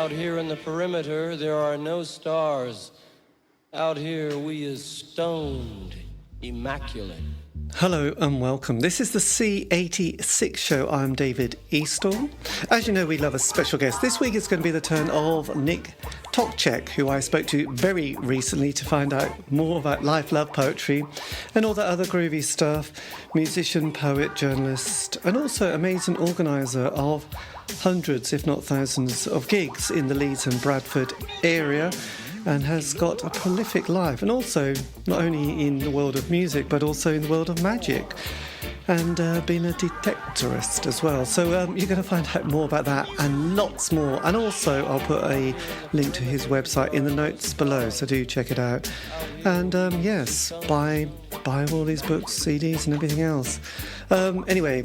Out here in the perimeter, there are no stars. Out here, we is stoned, immaculate. Hello and welcome. This is the C86 show. I'm David Eastaugh. As you know, we love a special guest. This week it's going to be the turn of Nick Toczek, who I spoke to very recently to find out more about life, love, poetry and all that other groovy stuff. Musician, poet, journalist and also amazing organiser of hundreds, if not thousands, of gigs in the Leeds and Bradford area, and has got a prolific life, and also not only in the world of music but also in the world of magic, and been a detectorist as well. So you're going to find out more about that and lots more, and also I'll put a link to his website in the notes below, so do check it out. And yes, buy all these books, CDs and everything else. Anyway,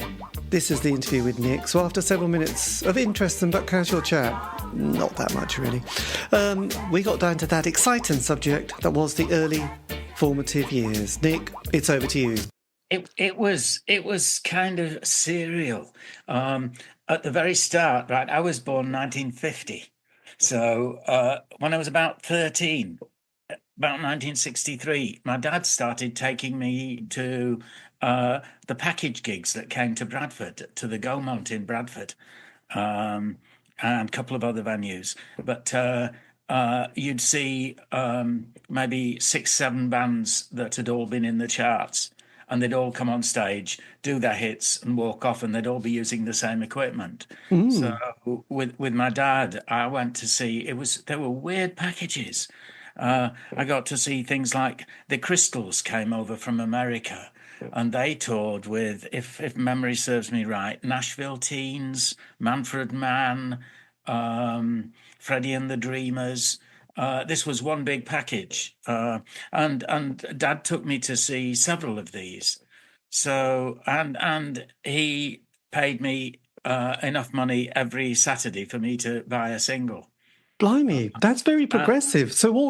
this is the interview with Nick. So after several minutes of interesting but casual chat, not that much really, we got down to that exciting subject that was the early formative years. Nick, it's over to you. It was kind of surreal. At the very start, right, I was born 1950. So when I was about 13, about 1963, my dad started taking me to the package gigs that came to Bradford, to the Gaumont in Bradford, and a couple of other venues. But you'd see maybe 6-7 bands that had all been in the charts, and they'd all come on stage, do their hits and walk off, and they'd all be using the same equipment. So with my dad, I went to see, there were weird packages. I got to see things like the Crystals came over from America, and they toured with, if memory serves me right, Nashville Teens, Manfred Mann, Freddie and the Dreamers. This was one big package, and Dad took me to see several of these. So and he paid me enough money every Saturday for me to buy a single. Blimey, that's very progressive. So what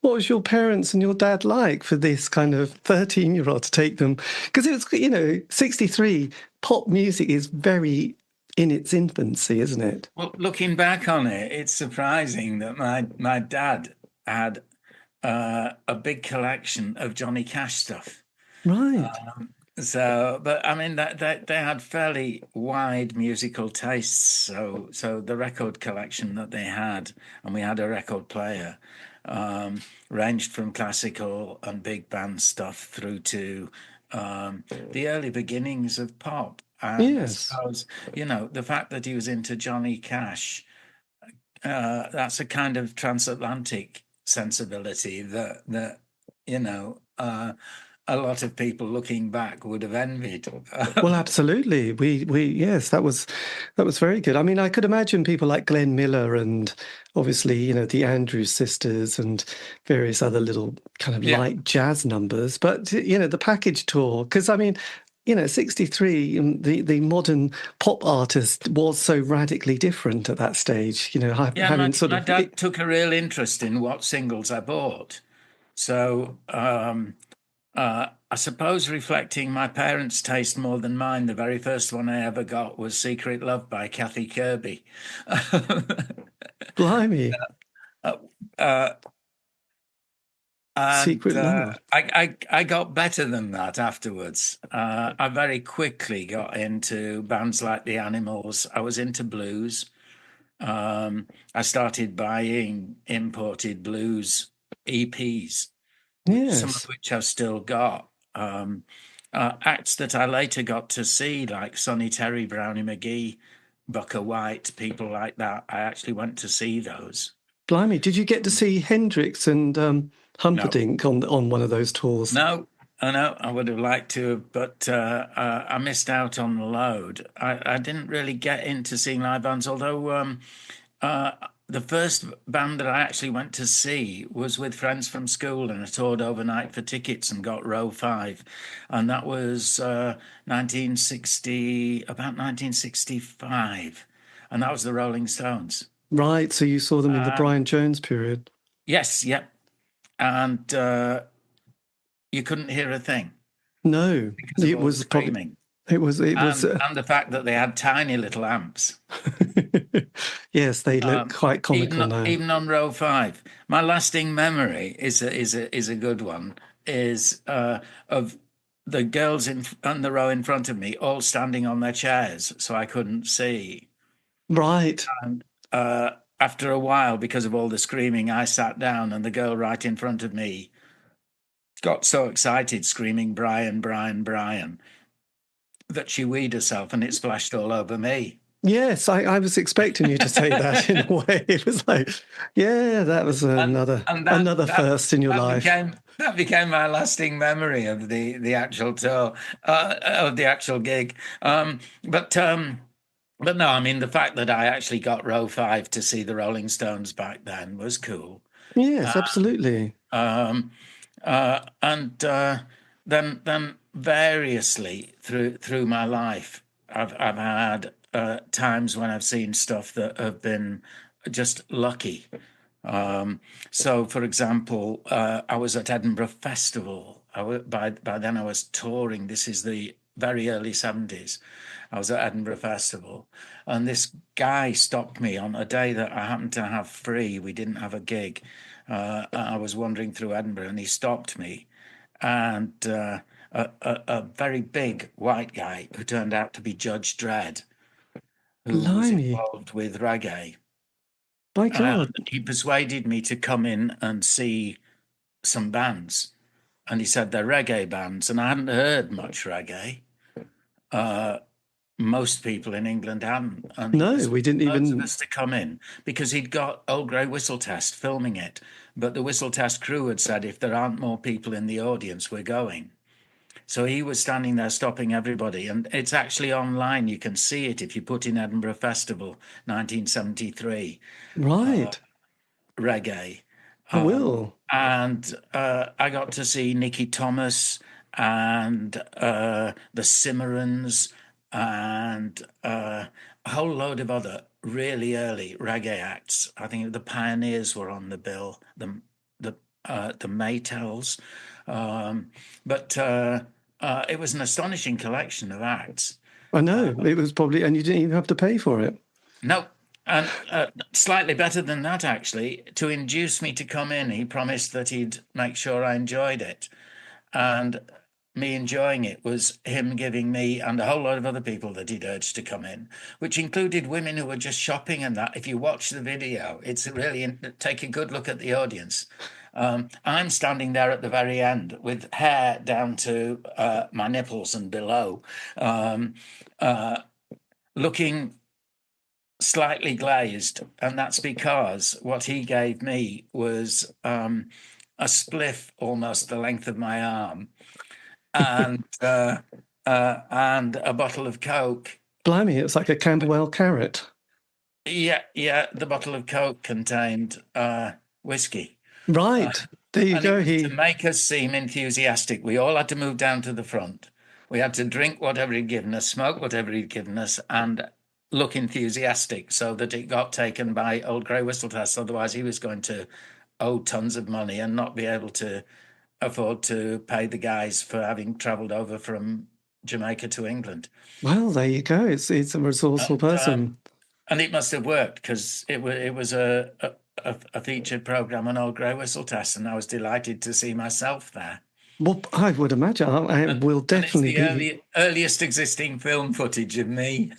was your parents and your dad like for this kind of 13-year-old to take them? Because it was, 63, pop music is very in its infancy, isn't it? Well, looking back on it, it's surprising that my dad had a big collection of Johnny Cash stuff. Right. But I mean, they had fairly wide musical tastes. So the record collection that they had, and we had a record player, ranged from classical and big band stuff through to the early beginnings of pop. And yes. I suppose, the fact that he was into Johnny Cash, that's a kind of transatlantic sensibility that a lot of people looking back would have envied. Well, absolutely. Yes, that was very good. I mean, I could imagine people like Glenn Miller and obviously, the Andrews Sisters and various other little kind of light jazz numbers. But, the package tour, because I mean, 63, the modern pop artist was so radically different at that stage. My dad took a real interest in what singles I bought. So I suppose reflecting my parents' taste more than mine, the very first one I ever got was Secret Love by Kathy Kirby. Blimey. Secret Love. I got better than that afterwards. I very quickly got into bands like The Animals. I was into blues. I started buying imported blues EPs, some of which I've still got. Acts that I later got to see, like Sonny Terry, Brownie McGee, Booker White, people like that. I actually went to see those. Blimey, did you get to see Hendrix and Humperdinck on one of those tours? No, I would have liked to, but I missed out on the load. I didn't really get into seeing live bands, although the first band that I actually went to see was with friends from school, and I toured overnight for tickets and got row 5. And that was 1965. And that was the Rolling Stones. Right, so you saw them in the Brian Jones period. Yes, yep. And you couldn't hear a thing. No, it was screaming. It was. It was. And the fact that they had tiny little amps. Yes, they look quite comical now. Even on row 5. My lasting memory is a good one. Is of the girls on the row in front of me all standing on their chairs, so I couldn't see. Right. And after a while, because of all the screaming, I sat down, and the girl right in front of me got so excited, screaming "Brian, Brian, Brian," that she weed herself, and it splashed all over me. Yes, I was expecting you to say that in a way. It was like, yeah, that was another first in your life. That became my lasting memory of the actual tour, of the actual gig. But no, I mean, the fact that I actually got row 5 to see the Rolling Stones back then was cool. Yes, absolutely. And then variously through my life, I've had times when I've seen stuff that have been just lucky. So, for example, I was at Edinburgh Festival. By then I was touring. This is the very early 70s. I was at Edinburgh Festival, and this guy stopped me on a day that I happened to have free. We didn't have a gig. I was wandering through Edinburgh, and he stopped me. And a very big white guy who turned out to be Judge Dredd, who was involved with reggae. My God. He persuaded me to come in and see some bands. And he said they're reggae bands. And I hadn't heard much reggae. Most people in England hadn't. And no, we didn't even... us to come in because he'd got Old Grey Whistle Test filming it. But the Whistle Test crew had said, if there aren't more people in the audience, we're going. So he was standing there stopping everybody. And it's actually online. You can see it if you put in Edinburgh Festival, 1973. Right. Reggae. I will. And I got to see Nicky Thomas and the Cimarrons and a whole load of other really early reggae acts. I think the Pioneers were on the bill, the Maytals. But it was an astonishing collection of acts. I know. It was probably, and you didn't even have to pay for it. No. And slightly better than that, actually, to induce me to come in, he promised that he'd make sure I enjoyed it. And me enjoying it was him giving me and a whole lot of other people that he'd urged to come in, which included women who were just shopping and that. If you watch the video, it's really, take a good look at the audience. I'm standing there at the very end with hair down to my nipples and below, looking slightly glazed, and that's because what he gave me was a spliff almost the length of my arm, and a bottle of Coke. Blimey, it's like a Camberwell carrot. Yeah, the bottle of Coke contained whiskey. Right, there you go. To make us seem enthusiastic, we all had to move down to the front. We had to drink whatever he'd given us, smoke whatever he'd given us, and look enthusiastic so that it got taken by Old Grey Whistle Test. Otherwise, he was going to owe tons of money and not be able to afford to pay the guys for having travelled over from Jamaica to England. Well, there you go. It's a resourceful person. And it must have worked because it was a featured programme on Old Grey Whistle Test, and I was delighted to see myself there. Well, I would imagine I will definitely be the earliest existing film footage of me.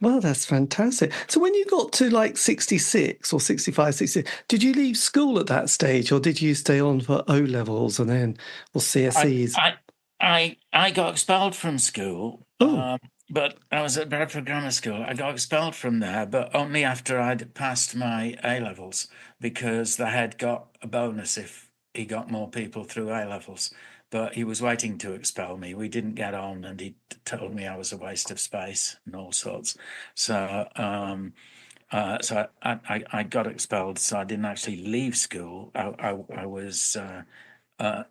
Well, that's fantastic. So when you got to like 66 or 65, 66, did you leave school at that stage, or did you stay on for O-levels and then or CSEs? I got expelled from school. But I was at Bradford Grammar School. I got expelled from there, but only after I'd passed my A-levels, because the head got a bonus if he got more people through A-levels. But he was waiting to expel me. We didn't get on, and he told me I was a waste of space and all sorts. So I got expelled, so I didn't actually leave school. I was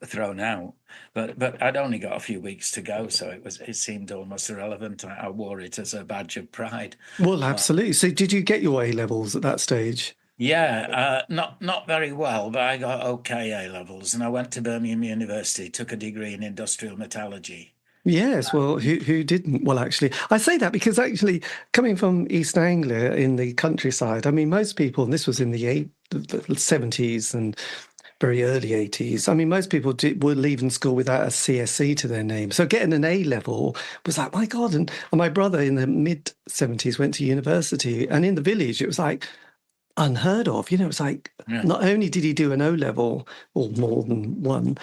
thrown out, but I'd only got a few weeks to go, so it seemed almost irrelevant. I wore it as a badge of pride. Well, absolutely. So did you get your A-levels at that stage? Yeah, not very well, but I got okay A-levels, and I went to Birmingham University, took a degree in Industrial Metallurgy. Yes, well, who didn't? Well, actually, I say that because actually, coming from East Anglia in the countryside, I mean, most people, and this was in the 70s and very early 80s. I mean, most people were leaving school without a CSE to their name. So getting an A level was like, my God. And my brother in the mid 70s went to university, and in the village, it was like unheard of. You know, it's like not only did he do an O level or more than one,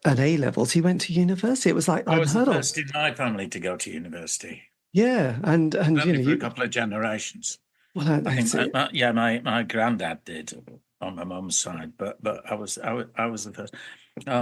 an A levels, he went to university. It was like I was the unheard of. first in my family to go to university. Yeah, and you know, For a couple of generations. well, I think, my granddad did on my mum's side, but I was the first. I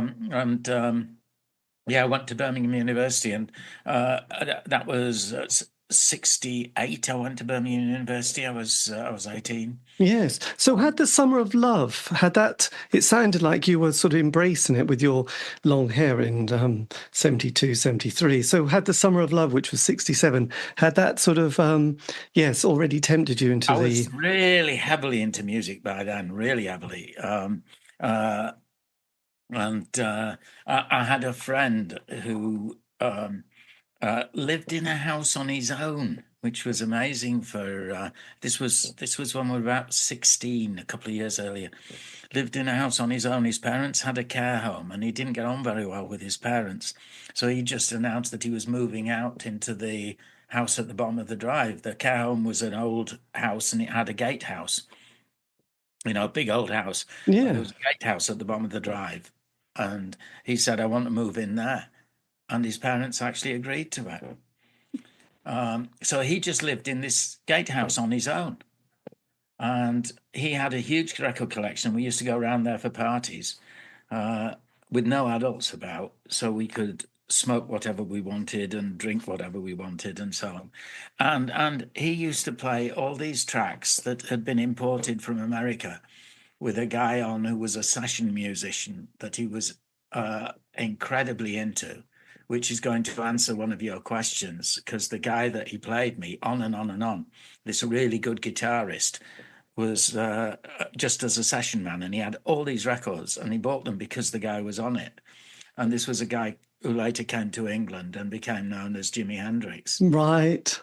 went to Birmingham University, and that was 68. I went to Birmingham University. I was 18. Yes. So had the Summer of Love, had that, it sounded like you were sort of embracing it with your long hair in 72, 73. So had the Summer of Love, which was 67, had that sort of, already tempted you into I was really heavily into music by then, really heavily. I had a friend who lived in a house on his own, which was amazing. For this was when we were about 16, a couple of years earlier. Lived in a house on his own. His parents had a care home, and he didn't get on very well with his parents, so he just announced that he was moving out into the house at the bottom of the drive. The care home was an old house, and it had a gatehouse. You know, a big old house. Yeah. There was a gatehouse at the bottom of the drive, and he said, "I want to move in there." And his parents actually agreed to it. So he just lived in this gatehouse on his own. And he had a huge record collection. We used to go around there for parties with no adults about, so we could smoke whatever we wanted and drink whatever we wanted and so on. And he used to play all these tracks that had been imported from America with a guy on who was a session musician that he was incredibly into, which is going to answer one of your questions, because the guy that he played me on and on and on, this really good guitarist, was just as a session man, and he had all these records, and he bought them because the guy was on it. And this was a guy who later came to England and became known as Jimi Hendrix. Right.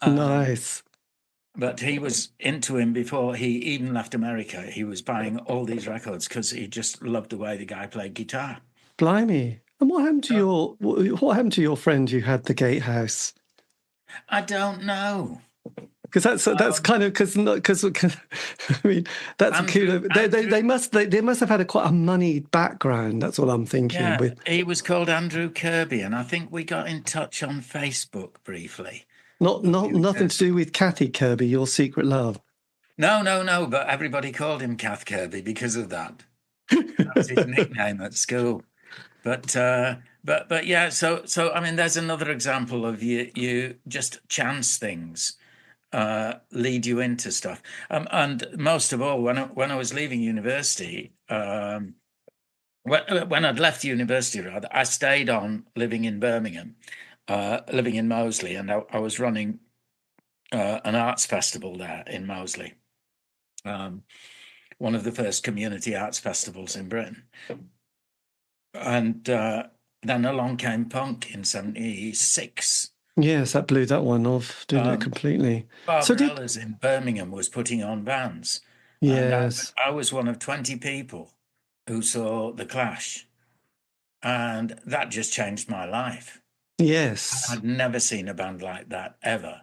Nice. But he was into him before he even left America. He was buying all these records because he just loved the way the guy played guitar. Blimey. And what happened to your friend who had the gatehouse? I don't know. Because that's kind of because I mean that's Andrew, they must have had quite a moneyed background. That's what I'm thinking. Yeah, with he was called Andrew Kirby, and I think we got in touch on Facebook briefly. Nothing to do with Kathy Kirby, your secret love. No. But everybody called him Kath Kirby because of that. That was his nickname at school. But yeah. So I mean, there's another example of you just chance things. Lead you into stuff, and most of all, when I was leaving university, when I'd left university, rather, I stayed on living in Birmingham, living in Moseley, and I was running an arts festival there in Moseley, one of the first community arts festivals in Britain, and then along came punk in '76. Yes, that blew that one off, didn't it, completely? Barbarella's in Birmingham was putting on bands. Yes. I was one of 20 people who saw The Clash. And that just changed my life. Yes. I'd never seen a band like that, ever.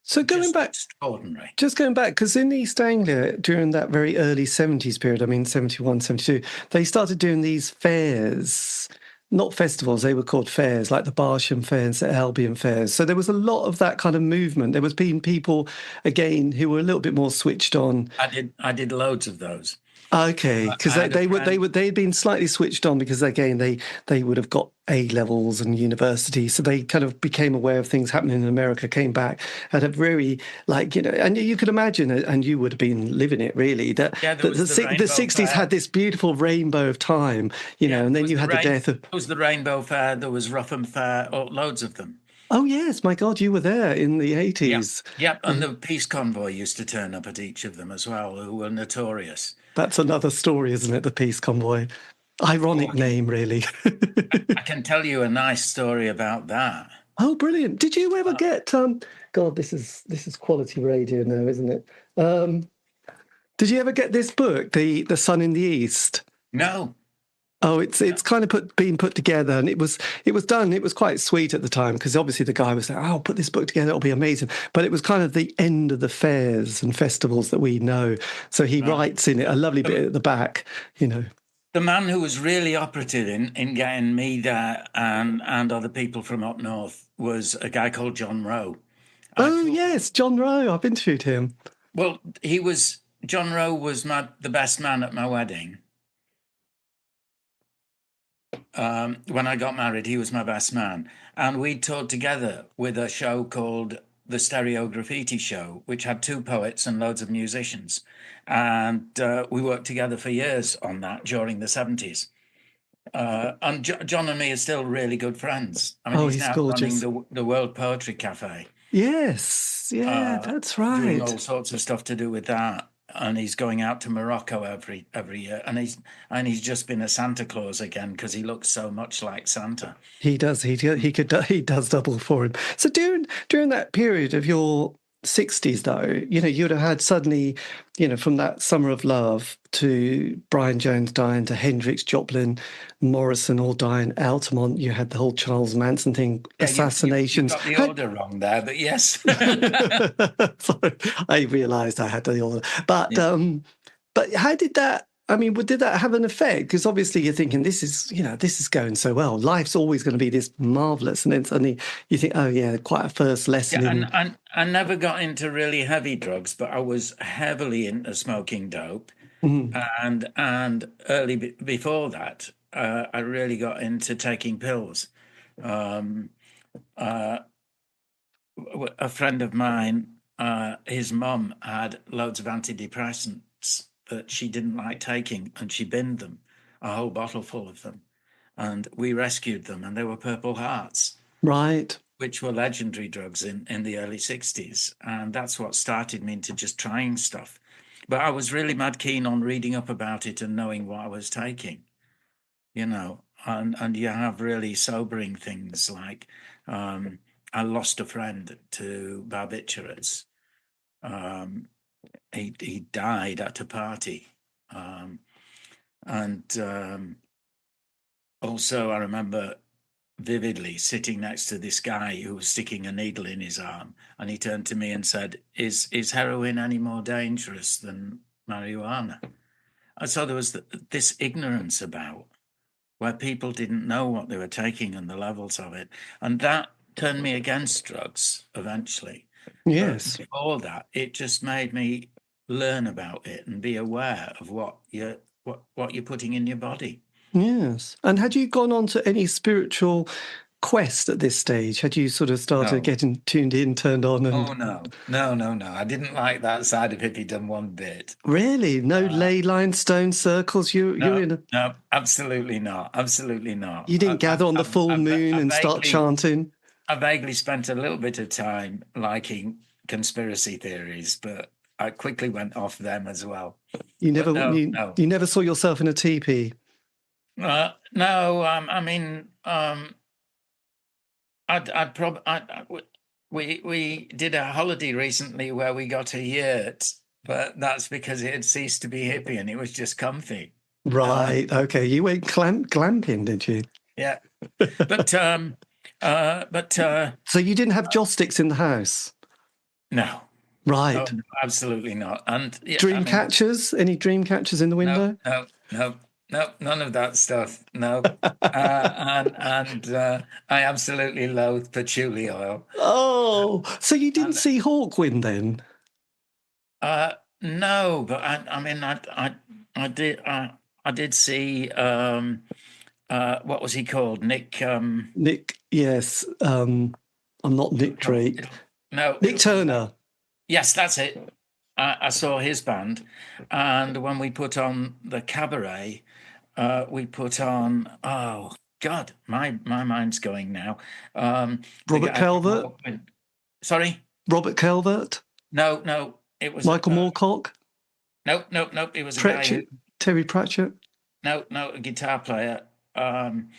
So going back, extraordinary. Just going back, because in East Anglia, during that very early 70s period, I mean, 71, 72, they started doing these fairs. Not festivals, they were called fairs, like the Barsham Fairs, the Albion Fairs. So there was a lot of that kind of movement. There was being people, again, who were a little bit more switched on. I did loads of those. Okay, because they'd been slightly switched on because, again, they would have got A levels and university, so they kind of became aware of things happening in America, came back, had a very, like, you know, and you could imagine, and you would have been living it really, that the 60s had this beautiful rainbow of time, you know, and then you had the death of... There was the Rainbow Fair, there was Rougham Fair, loads of them. Oh, yes, my God, you were there in the 80s. Yeah, and the peace convoy used to turn up at each of them as well, who were notorious. That's another story, isn't it, the peace convoy? Ironic name, really. I can tell you a nice story about that. Oh, brilliant! Did you ever get? God, this is quality radio now, isn't it? Did you ever get this book, the Sun in the East? No. Oh, it's kind of being put together, and it was done. It was quite sweet at the time because obviously the guy was saying, "Oh, put this book together; it'll be amazing." But it was kind of the end of the fairs and festivals that we know. So he writes in it a lovely bit at the back, you know. The man who was really operative in getting me there and other people from up north was a guy called John Rowe. Yes, John Rowe. I've interviewed him. Well, John Rowe was the best man at my wedding. When I got married, he was my best man. And we toured together with a show called the Stereo Graffiti Show, which had 2 poets and loads of musicians. And we worked together for years on that during the 70s. And John and me are still really good friends. I mean, he's now gorgeous. running the World Poetry Cafe. Yes, yeah, that's right. Doing all sorts of stuff to do with that. And he's going out to Morocco every year, and he's just been a Santa Claus again because he looks so much like Santa. He does. He does double for him. So during that period of your 60s, though, you know, you'd have had suddenly, you know, from that Summer of Love to Brian Jones dying to Hendrix, Joplin, Morrison all dying, Altamont, you had the whole Charles Manson thing, assassinations. You got the order wrong there, but yes. Sorry, I realised I had the order. But but how did that? I mean, did that have an effect? Because obviously you're thinking, this is going so well. Life's always going to be this marvellous. And then suddenly you think, oh, yeah, quite a first lesson. And I never got into really heavy drugs, but I was heavily into smoking dope. Mm-hmm. And early before that, I really got into taking pills. A friend of mine, his mum had loads of antidepressants that she didn't like taking, and she binned them, a whole bottle full of them. And we rescued them, and they were Purple Hearts. Right. Which were legendary drugs in the early 60s. And that's what started me into just trying stuff. But I was really mad keen on reading up about it and knowing what I was taking, you know. And you have really sobering things like I lost a friend to barbiturates. He died at a party. Also, I remember vividly sitting next to this guy who was sticking a needle in his arm, and he turned to me and said, is heroin any more dangerous than marijuana? And so there was this ignorance about where people didn't know what they were taking and the levels of it. And that turned me against drugs eventually. Yes. But before that, it just made me learn about it and be aware of what you're putting in your body. Yes. And had you gone on to any spiritual quest at this stage? Had you sort of started getting tuned in, turned on? And... Oh, no. I didn't like that side of hippiedom one bit. Really? No ley line stone circles? You're in a... No, absolutely not. Absolutely not. You didn't gather on the full moon and start chanting? I vaguely spent a little bit of time liking conspiracy theories, but I quickly went off them as well. You never saw yourself in a teepee? No, I mean, we did a holiday recently where we got a yurt, but that's because it had ceased to be hippie and it was just comfy. Right. Okay. You went glamping, did you? Yeah. But so you didn't have joss sticks in the house? No. Right. No, absolutely not. And dream catchers? Any dream catchers in the window? No, none of that stuff. No. and I absolutely loathe patchouli oil. Oh, so you didn't see Hawkwind then? No, but I did see what was he called? Nick. Nick, yes. I'm not Nick Drake. No, Nick Turner. Yes, that's it. I saw his band, and when we put on the cabaret, we put on, oh God, my mind's going now. Robert Calvert? Sorry? Robert Calvert? No, it was Michael Moorcock? No, it was Pratchett? Terry Pratchett? no guitar player, and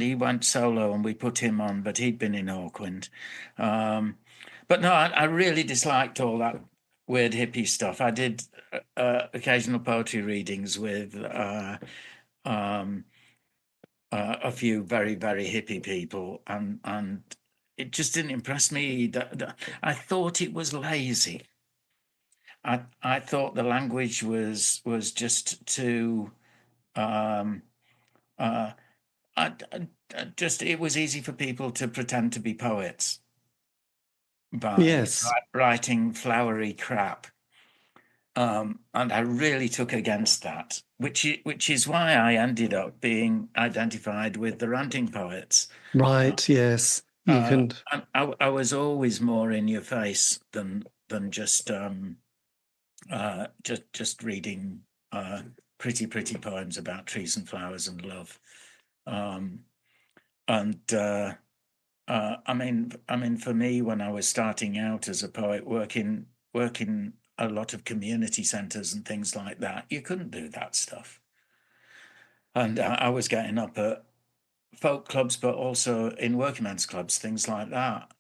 he went solo, and we put him on, but he'd been in Auckland. But no, I really disliked all that weird hippie stuff. I did occasional poetry readings with a few very, very hippie people, and it just didn't impress me. I thought it was lazy. I thought the language was just too. It was easy for people to pretend to be poets by Yes. writing flowery crap. And I really took against that, which is why I ended up being identified with the ranting poets. Right. Yes. You can. I was always more in your face than just reading pretty poems about trees and flowers and love. I mean, for me, when I was starting out as a poet, working a lot of community centres and things like that, you couldn't do that stuff. And I was getting up at folk clubs, but also in working men's clubs, things like that.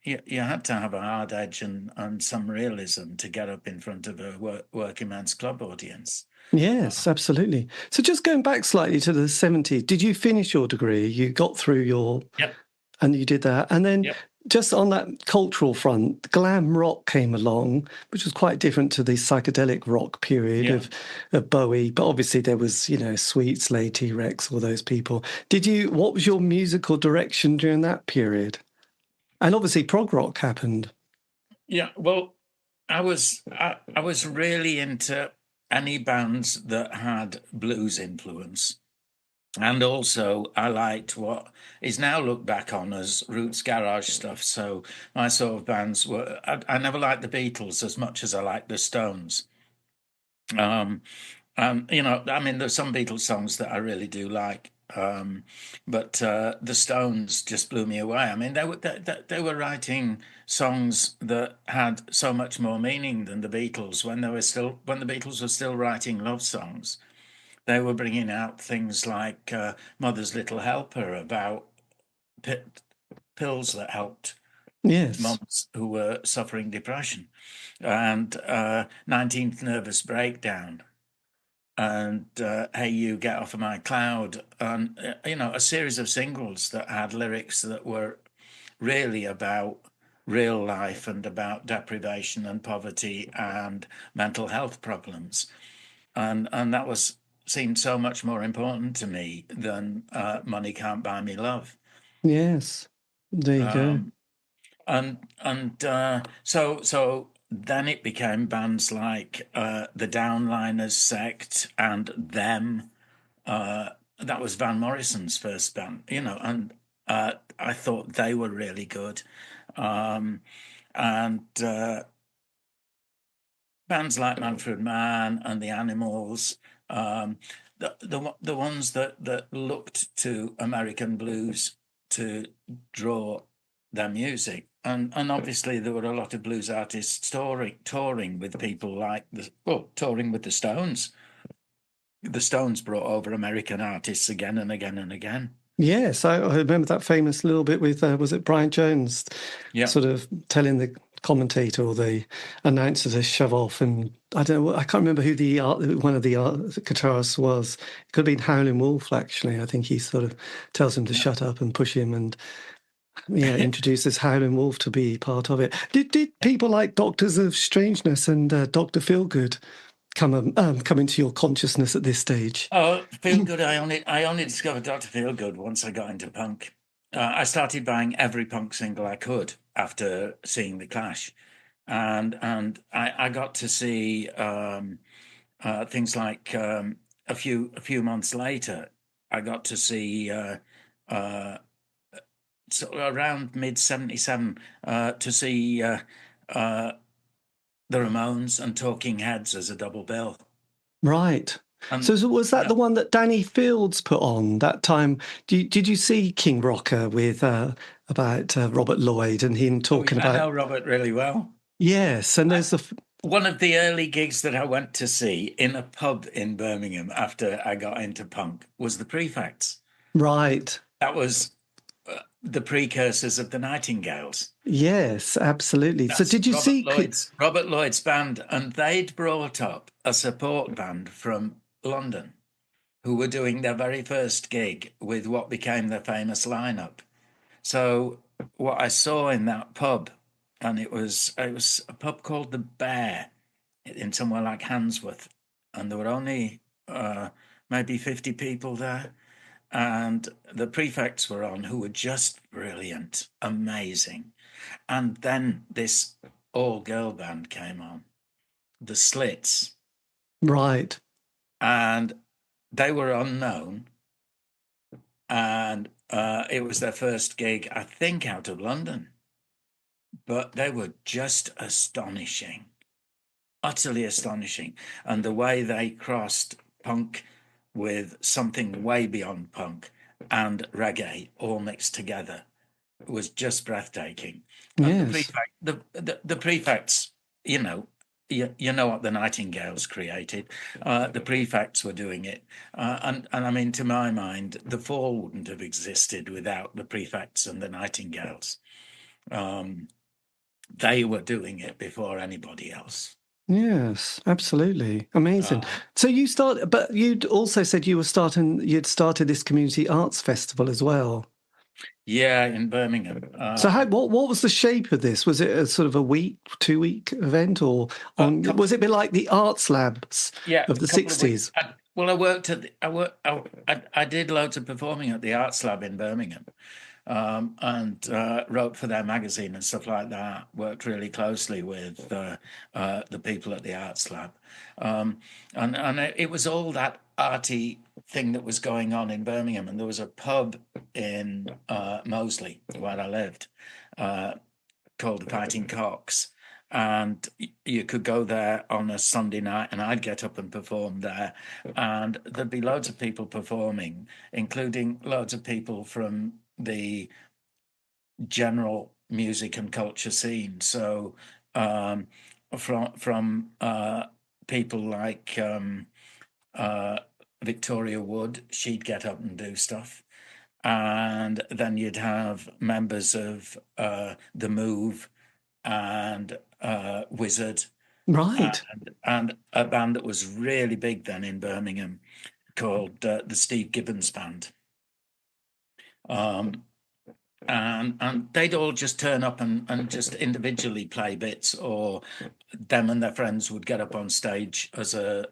You had to have a hard edge and some realism to get up in front of a working men's club audience. Yes, absolutely. So just going back slightly to the 70s, did you finish your degree? You got through your... Yep. And you did that. And then just on that cultural front, glam rock came along, which was quite different to the psychedelic rock period of Bowie. But obviously there was, Sweet, Slade, T-Rex, all those people. What was your musical direction during that period? And obviously prog rock happened. Yeah, well, I was really into any bands that had blues influence. And also, I liked what is now looked back on as roots garage stuff. So my sort of bands were... I never liked the Beatles as much as I liked the Stones. There's some Beatles songs that I really do like. But the Stones just blew me away. I mean, they were writing songs that had so much more meaning than the Beatles when the Beatles were still writing love songs. They were bringing out things like Mother's Little Helper about pills that helped mums who were suffering depression, and 19th Nervous Breakdown, and Hey You, Get Off of My Cloud, and a series of singles that had lyrics that were really about real life and about deprivation and poverty and mental health problems, and that seemed so much more important to me than Money Can't Buy Me Love. Yes, there you go. So then it became bands like the Downliners Sect and Them. That was Van Morrison's first band, and I thought they were really good. Bands like Manfred Mann and the Animals, the ones that looked to American blues to draw their music, and obviously there were a lot of blues artists touring with people like touring with the Stones. The Stones brought over American artists again and again and again. Yes, I remember that famous little bit with was it Brian Jones, sort of telling the commentator or the announcer to shove off, and I can't remember who one of the guitarists was. It could have been Howlin' Wolf, actually. I think he sort of tells him to shut up and push him, and introduces Howlin' Wolf to be part of it. Did people like Doctors of Strangeness and Dr. Feelgood come into your consciousness at this stage? Oh, Feelgood! I only discovered Dr. Feelgood once I got into punk. I started buying every punk single I could after seeing The Clash, and I got to see things like a few months later. I got to see around mid '77 to see the Ramones and Talking Heads as a double bill. Right. So was that the one that Danny Fields put on that time? Did you see King Rocker with about Robert Lloyd and him talking about... I know Robert really well. Yes, and there's One of the early gigs that I went to see in a pub in Birmingham after I got into punk was the Prefects. Right. That was the precursors of the Nightingales. Yes, absolutely. So That's did you see? Robert Lloyd's band, and they'd brought up a support band from London who were doing their very first gig with what became their famous lineup. So what I saw in that pub, and it was a pub called the Bear in somewhere like Handsworth, and there were only maybe 50 people there, and the Prefects were on, who were just brilliant, amazing. And then this all-girl band came on, the Slits, Right. and they were unknown, and it was their first gig, I think, out of London, but they were just astonishing, utterly astonishing. And the way they crossed punk with something way beyond punk and reggae all mixed together was just breathtaking. And Yes. the Prefects, you know what the Nightingales created. The Prefects were doing it, and I mean, to my mind, the Fall wouldn't have existed without the Prefects and the Nightingales. They were doing it before anybody else. Yes, absolutely. Amazing. Uh, So but you'd also said you'd started this community arts festival as well. Yeah, in Birmingham. So what was the shape of this? Was it a sort of a week, 2-week event, or was it a bit like the arts labs of the 60s? I did loads of performing at the Arts Lab in Birmingham, and wrote for their magazine and stuff like that. Worked really closely with the people at the Arts Lab, and it was all that arty thing that was going on in Birmingham. And there was a pub in Moseley where I lived called the Fighting Cocks. And you could go there on a Sunday night, and I'd get up and perform there. And there'd be loads of people performing, including loads of people from the general music and culture scene. So from people like Victoria Wood, she'd get up and do stuff. And then you'd have members of The Move and Wizard, Right. and a band that was really big then in Birmingham called the Steve Gibbons Band. And they'd all just turn up and just individually play bits, or them and their friends would get up on stage as a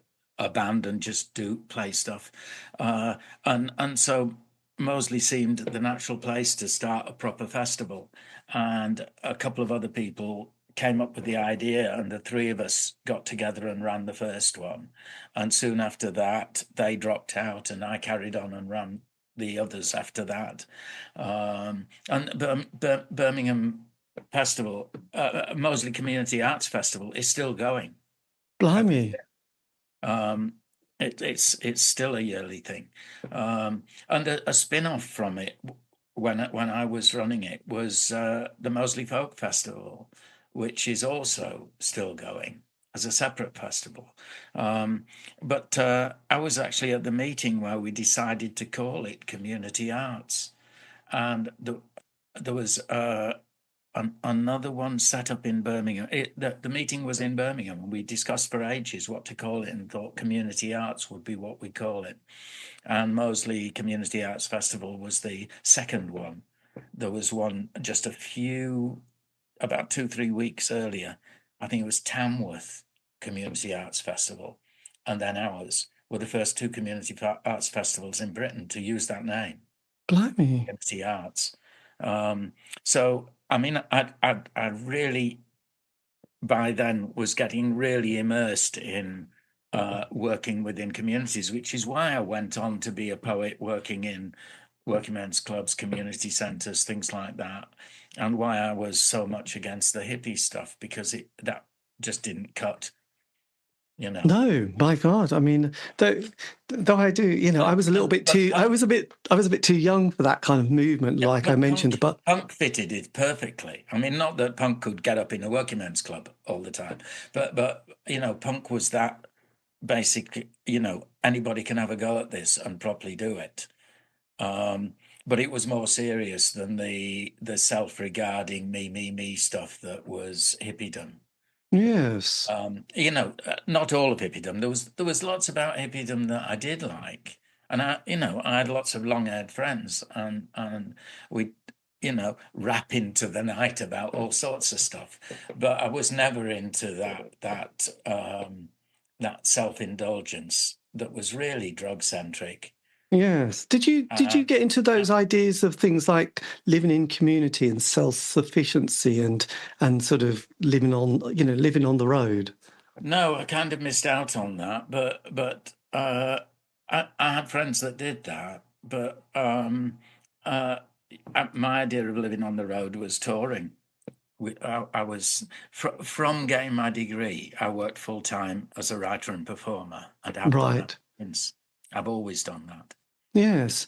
band and just play stuff. And so Moseley seemed the natural place to start a proper festival. And a couple of other people came up with the idea, and the three of us got together and ran the first one. And soon after that, they dropped out, and I carried on and ran the others after that. And Birmingham Festival, Moseley Community Arts Festival, is still going. Blimey. It's still a yearly thing. And a spin-off from it, when I was running it, was the Moseley Folk Festival, which is also still going as a separate festival. But I was actually at the meeting where we decided to call it Community Arts. And there was another one set up in Birmingham. The meeting was in Birmingham, and we discussed for ages what to call it, and thought Community Arts would be what we call it. And Moseley Community Arts Festival was the second one. There was one just about 2-3 weeks earlier. I think it was Tamworth Community Arts Festival, and then ours were the first 2 community arts festivals in Britain to use that name. Blimey. Community Arts. So, I mean, I really, by then, was getting really immersed in working within communities, which is why I went on to be a poet working in working men's clubs, community centres, things like that, and why I was so much against the hippie stuff, because that just didn't cut. you know. No, my God. I mean, though I do, I was a little bit too, I was a bit too young for that kind of movement, like I mentioned. But punk fitted it perfectly. I mean, not that punk could get up in a working men's club all the time, but punk was that basic. Anybody can have a go at this and properly do it. But it was more serious than the self-regarding me stuff that was hippiedom. yes. Not all of hippiedom. There was lots about hippiedom that I did like, and I had lots of long-haired friends, and we, rap into the night about all sorts of stuff. But I was never into that self-indulgence that was really drug-centric. Yes. Did you get into those ideas of things like living in community and self-sufficiency and sort of living on the road? No, I kind of missed out on that, but I had friends that did that. But my idea of living on the road was touring. I was from getting my degree. I worked full time as a writer and performer, and I've done that since. I've always done that. Yes.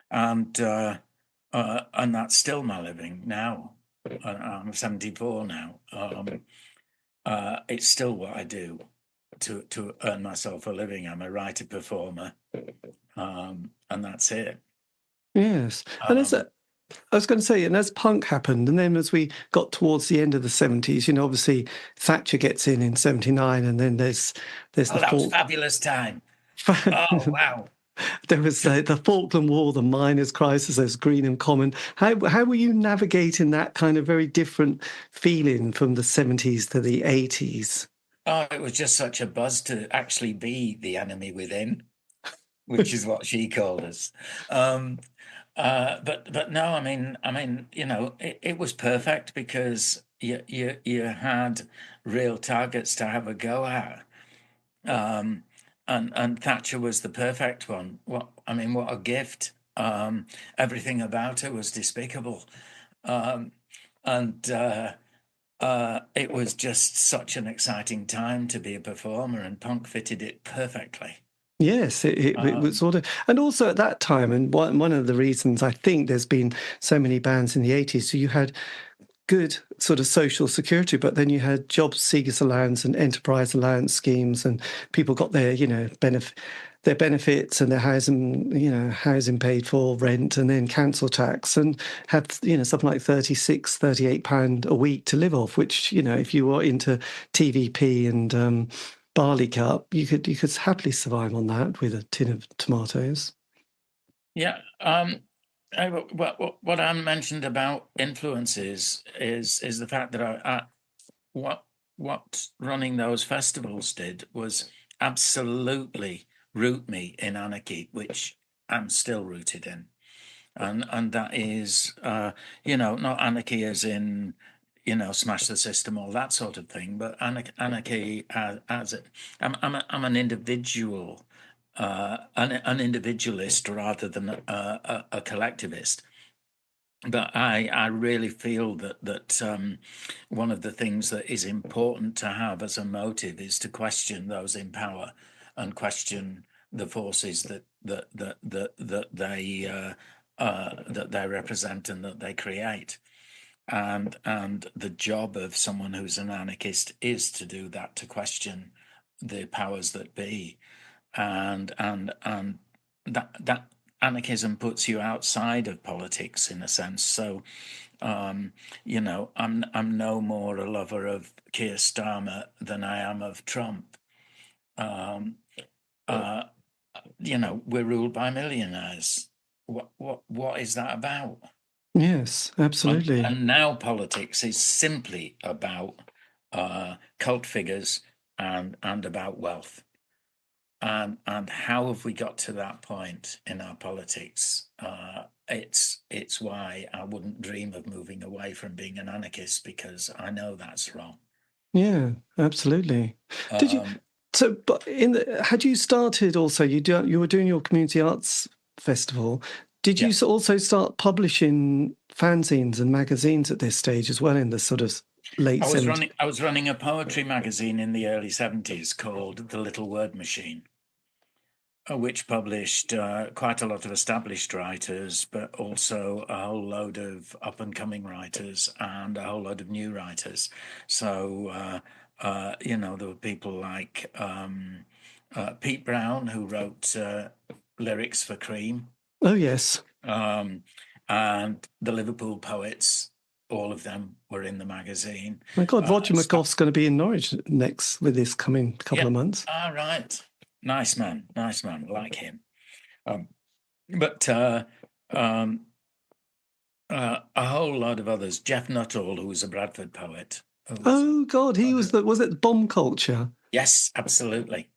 And that's still my living now. I'm 74 now. It's still what I do to earn myself a living. I'm a writer performer, and that's it. Yes. And I was going to say, and as punk happened, and then as we got towards the end of the 70s, obviously Thatcher gets in 79, and then there's that was a fabulous time. Oh, wow. There was the Falkland War, the miners' crisis, there's Greenham Common. How were you navigating that kind of very different feeling from the 70s to the 80s? Oh, it was just such a buzz to actually be the enemy within, which is what she called us. But no, I mean, it was perfect because you had real targets to have a go at. And Thatcher was the perfect one. What a gift. Everything about her was despicable. And it was just such an exciting time to be a performer, and punk fitted it perfectly. Yes, it was sort of, and also at that time, and one of the reasons I think there's been so many bands in the 80s, so you had good sort of social security, but then you had job seekers allowance and enterprise allowance schemes, and people got their their benefits and their housing paid for, rent, and then council tax, and had something like £38 a week to live off, which if you were into TVP and barley cup, you could happily survive on that with a tin of tomatoes. Yeah. What I mentioned about influences is the fact that what running those festivals did was absolutely root me in anarchy, which I'm still rooted in, and that is not anarchy as in smash the system, all that sort of thing, but anarchy as I'm an individual. An individualist rather than a collectivist. But I really feel that one of the things that is important to have as a motive is to question those in power and question the forces that they represent and that they create. And the job of someone who's an anarchist is to do that, to question the powers that be. And that anarchism puts you outside of politics in a sense. So, I'm no more a lover of Keir Starmer than I am of Trump. We're ruled by millionaires. What is that about? Yes, absolutely. And now politics is simply about cult figures and about wealth. And how have we got to that point in our politics? It's why I wouldn't dream of moving away from being an anarchist, because I know that's wrong. Yeah, absolutely. Did you? So, but had you started also? You were doing your community arts festival. Did you also start publishing fanzines and magazines at this stage as well, in the sort of late I was 70s. running a poetry magazine in the early 70s called The Little Word Machine, which published quite a lot of established writers, but also a whole load of up-and-coming writers and a whole load of new writers. So, there were people like Pete Brown, who wrote lyrics for Cream, Oh, yes. and the Liverpool poets. All of them were in the magazine. My God, Roger McGough's going to be in Norwich next with this coming couple of months. All right. Nice man, like him. But a whole lot of others. Jeff Nuttall, who was a Bradford poet. Oh God, was it Bomb Culture? Yes, absolutely.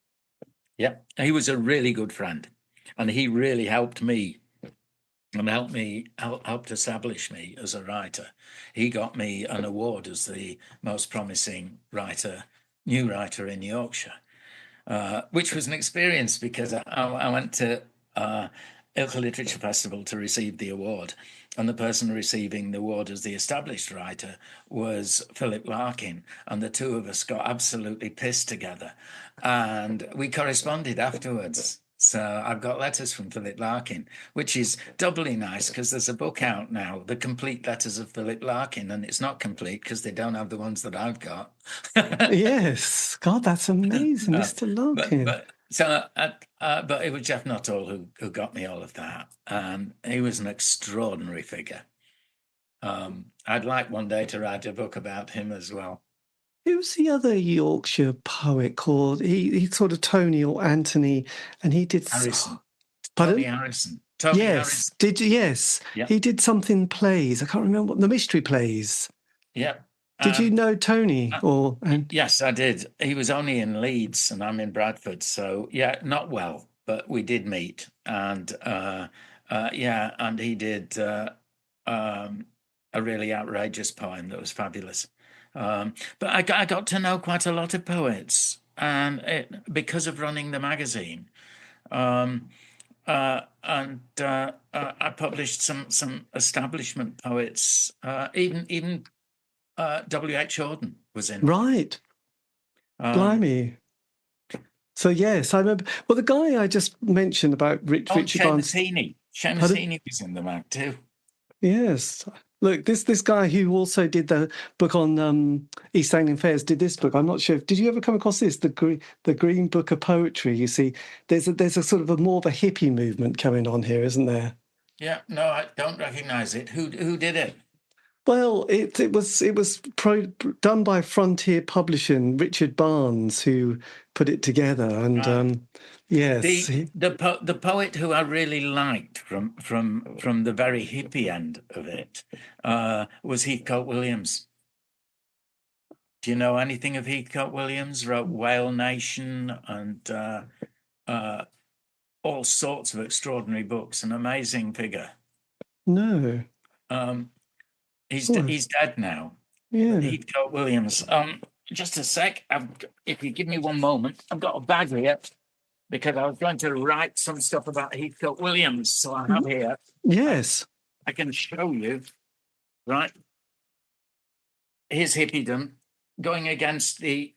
Yeah, he was a really good friend, and he really helped me, and helped establish me as a writer. He got me an award as the most promising new writer in Yorkshire. Which was an experience, because I went to Ilkley Literature Festival to receive the award, and the person receiving the award as the established writer was Philip Larkin, and the two of us got absolutely pissed together, and we corresponded afterwards. So I've got letters from Philip Larkin, which is doubly nice because there's a book out now, The Complete Letters of Philip Larkin, and it's not complete because they don't have the ones that I've got. Yes. God, that's amazing, Mr. Larkin. But it was Jeff Nuttall who got me all of that, and he was an extraordinary figure. I'd like one day to write a book about him as well. Who's the other Yorkshire poet called? He's sort of Tony or Anthony, and he did Harrison. Pardon? Tony Harrison. Tony Harrison. Yes. Yep. He did something plays. I can't remember the mystery plays. Yep. Did you know Tony? Yes, I did. He was only in Leeds, and I'm in Bradford, so yeah, not well, but we did meet, and and he did a really outrageous poem that was fabulous. But I got to know quite a lot of poets, and because of running the magazine, I published some establishment poets. Even W.H. Auden was in. Right. Blimey. So yes, I remember. Well, the guy I just mentioned about Richard Barnes. Seamus was in the mag too. Yes. Look, this guy who also did the book on East Anglian Fairs did this book. I'm not sure. Did you ever come across this? The Green Book of Poetry. You see, there's a sort of more of a hippie movement coming on here, isn't there? Yeah. No, I don't recognise it. Who did it? Well, it was done by Frontier Publishing, Richard Barnes, who put it together, and yes, the poet who I really liked from the very hippie end of it was Heathcote Williams. Do you know anything of Heathcote Williams? Wrote Whale Nation and all sorts of extraordinary books. An amazing figure. No. He's dead now. Yeah. Heathcote Williams. Just a sec. If you give me one moment, I've got a bag here because I was going to write some stuff about Heathcote Williams. So I have here. Yes. I can show you. Right. His hippiedom going against the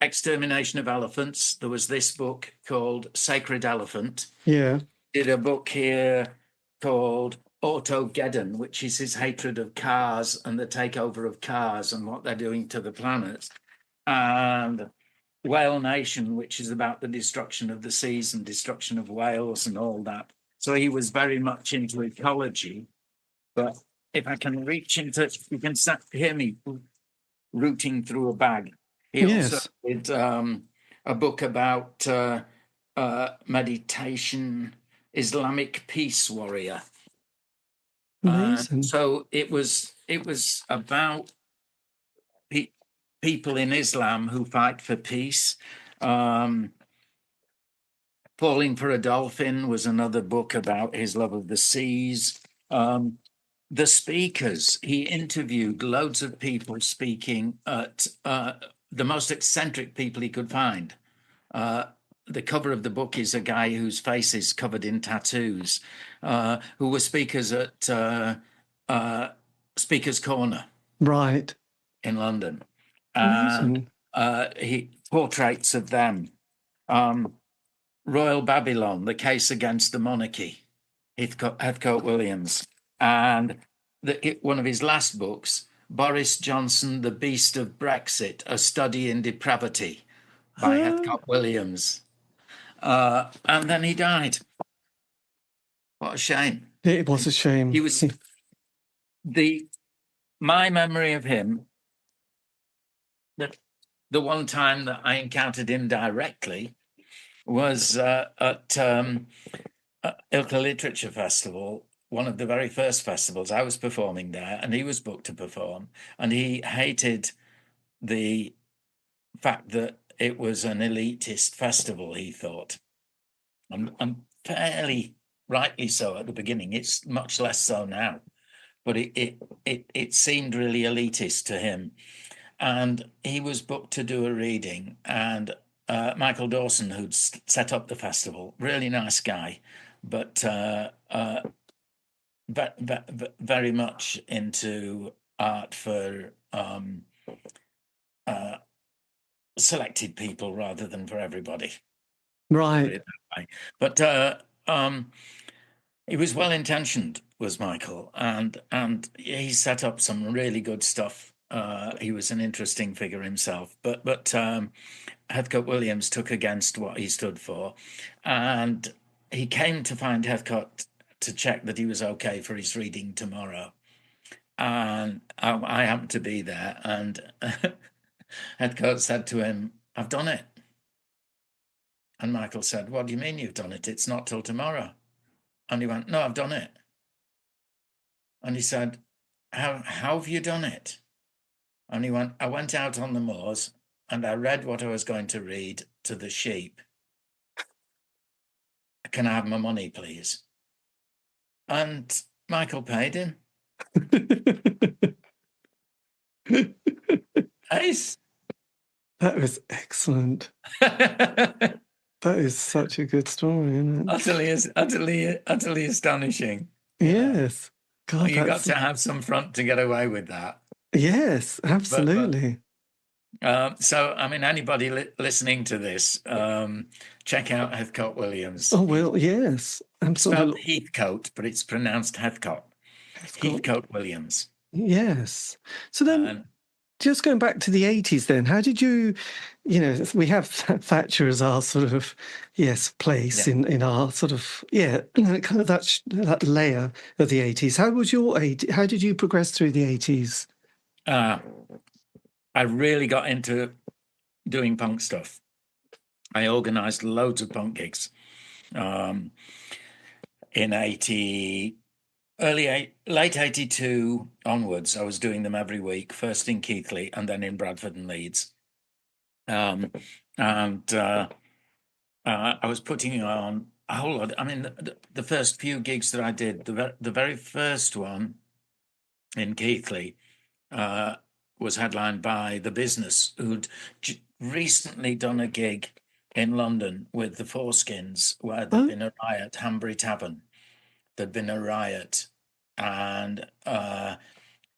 extermination of elephants. There was this book called Sacred Elephant. Yeah. Did a book here called Autogeddon, which is his hatred of cars and the takeover of cars and what they're doing to the planet, and Whale Nation, which is about the destruction of the seas and destruction of whales and all that. So he was very much into ecology. But if I can reach into, you can hear me rooting through a bag. He also did a book about meditation, Islamic peace warrior. So it was about people in Islam who fight for peace. Falling for a Dolphin was another book about his love of the seas. The speakers, he interviewed loads of people speaking at the most eccentric people he could find. The cover of the book is a guy whose face is covered in tattoos, who were speakers at Speaker's Corner. Right. in London, Amazing. and he portraits of them. Royal Babylon, The Case Against the Monarchy, Heathcote Williams, and one of his last books, Boris Johnson, The Beast of Brexit, A Study in Depravity, by Heathcote Williams. And then he died. What a shame. It was a shame. He was my memory of him, that the one time that I encountered him directly was at Ilkley Literature Festival, one of the very first festivals. I was performing there, and he was booked to perform, and he hated the fact that it was an elitist festival, he thought, and fairly rightly so at the beginning. It's much less so now, but it seemed really elitist to him. And he was booked to do a reading, and Michael Dawson, who'd set up the festival, really nice guy, but very much into art for selected people rather than for everybody. Right. But he was well-intentioned, was Michael, and he set up some really good stuff. He was an interesting figure himself, but Heathcote Williams took against what he stood for, and he came to find Heathcote to check that he was okay for his reading tomorrow. And I happened to be there, and Heathcote said to him, "I've done it." And Michael said, "What do you mean you've done it? It's not till tomorrow." And he went, "No, I've done it." And he said, how have you done it?" And he went, "I went out on the moors and I read what I was going to read to the sheep. Can I have my money, please?" And Michael paid him. Ace. That was excellent. That is such a good story, isn't it? Utterly astonishing. Yes. God, you got to have some front to get away with that. Yes, absolutely. So, I mean, anybody listening to this, check out Heathcote Williams. Oh, well, yes, absolutely. Spelled Heathcote, but it's pronounced Heathcote. Heathcote Williams. Yes. So then, just going back to the 80s then, how did you, we have Thatcher as our sort of, place in our sort of, kind of that layer of the 80s. How did you progress through the 80s? I really got into doing punk stuff. I organised loads of punk gigs. In late 82 onwards, I was doing them every week, first in Keighley and then in Bradford and Leeds. I was putting on a whole lot. I mean, the first few gigs that I did, the very first one in Keighley was headlined by The Business, who'd recently done a gig in London with the Foreskins, where there'd been a riot, Hanbury Tavern. There'd been a riot, and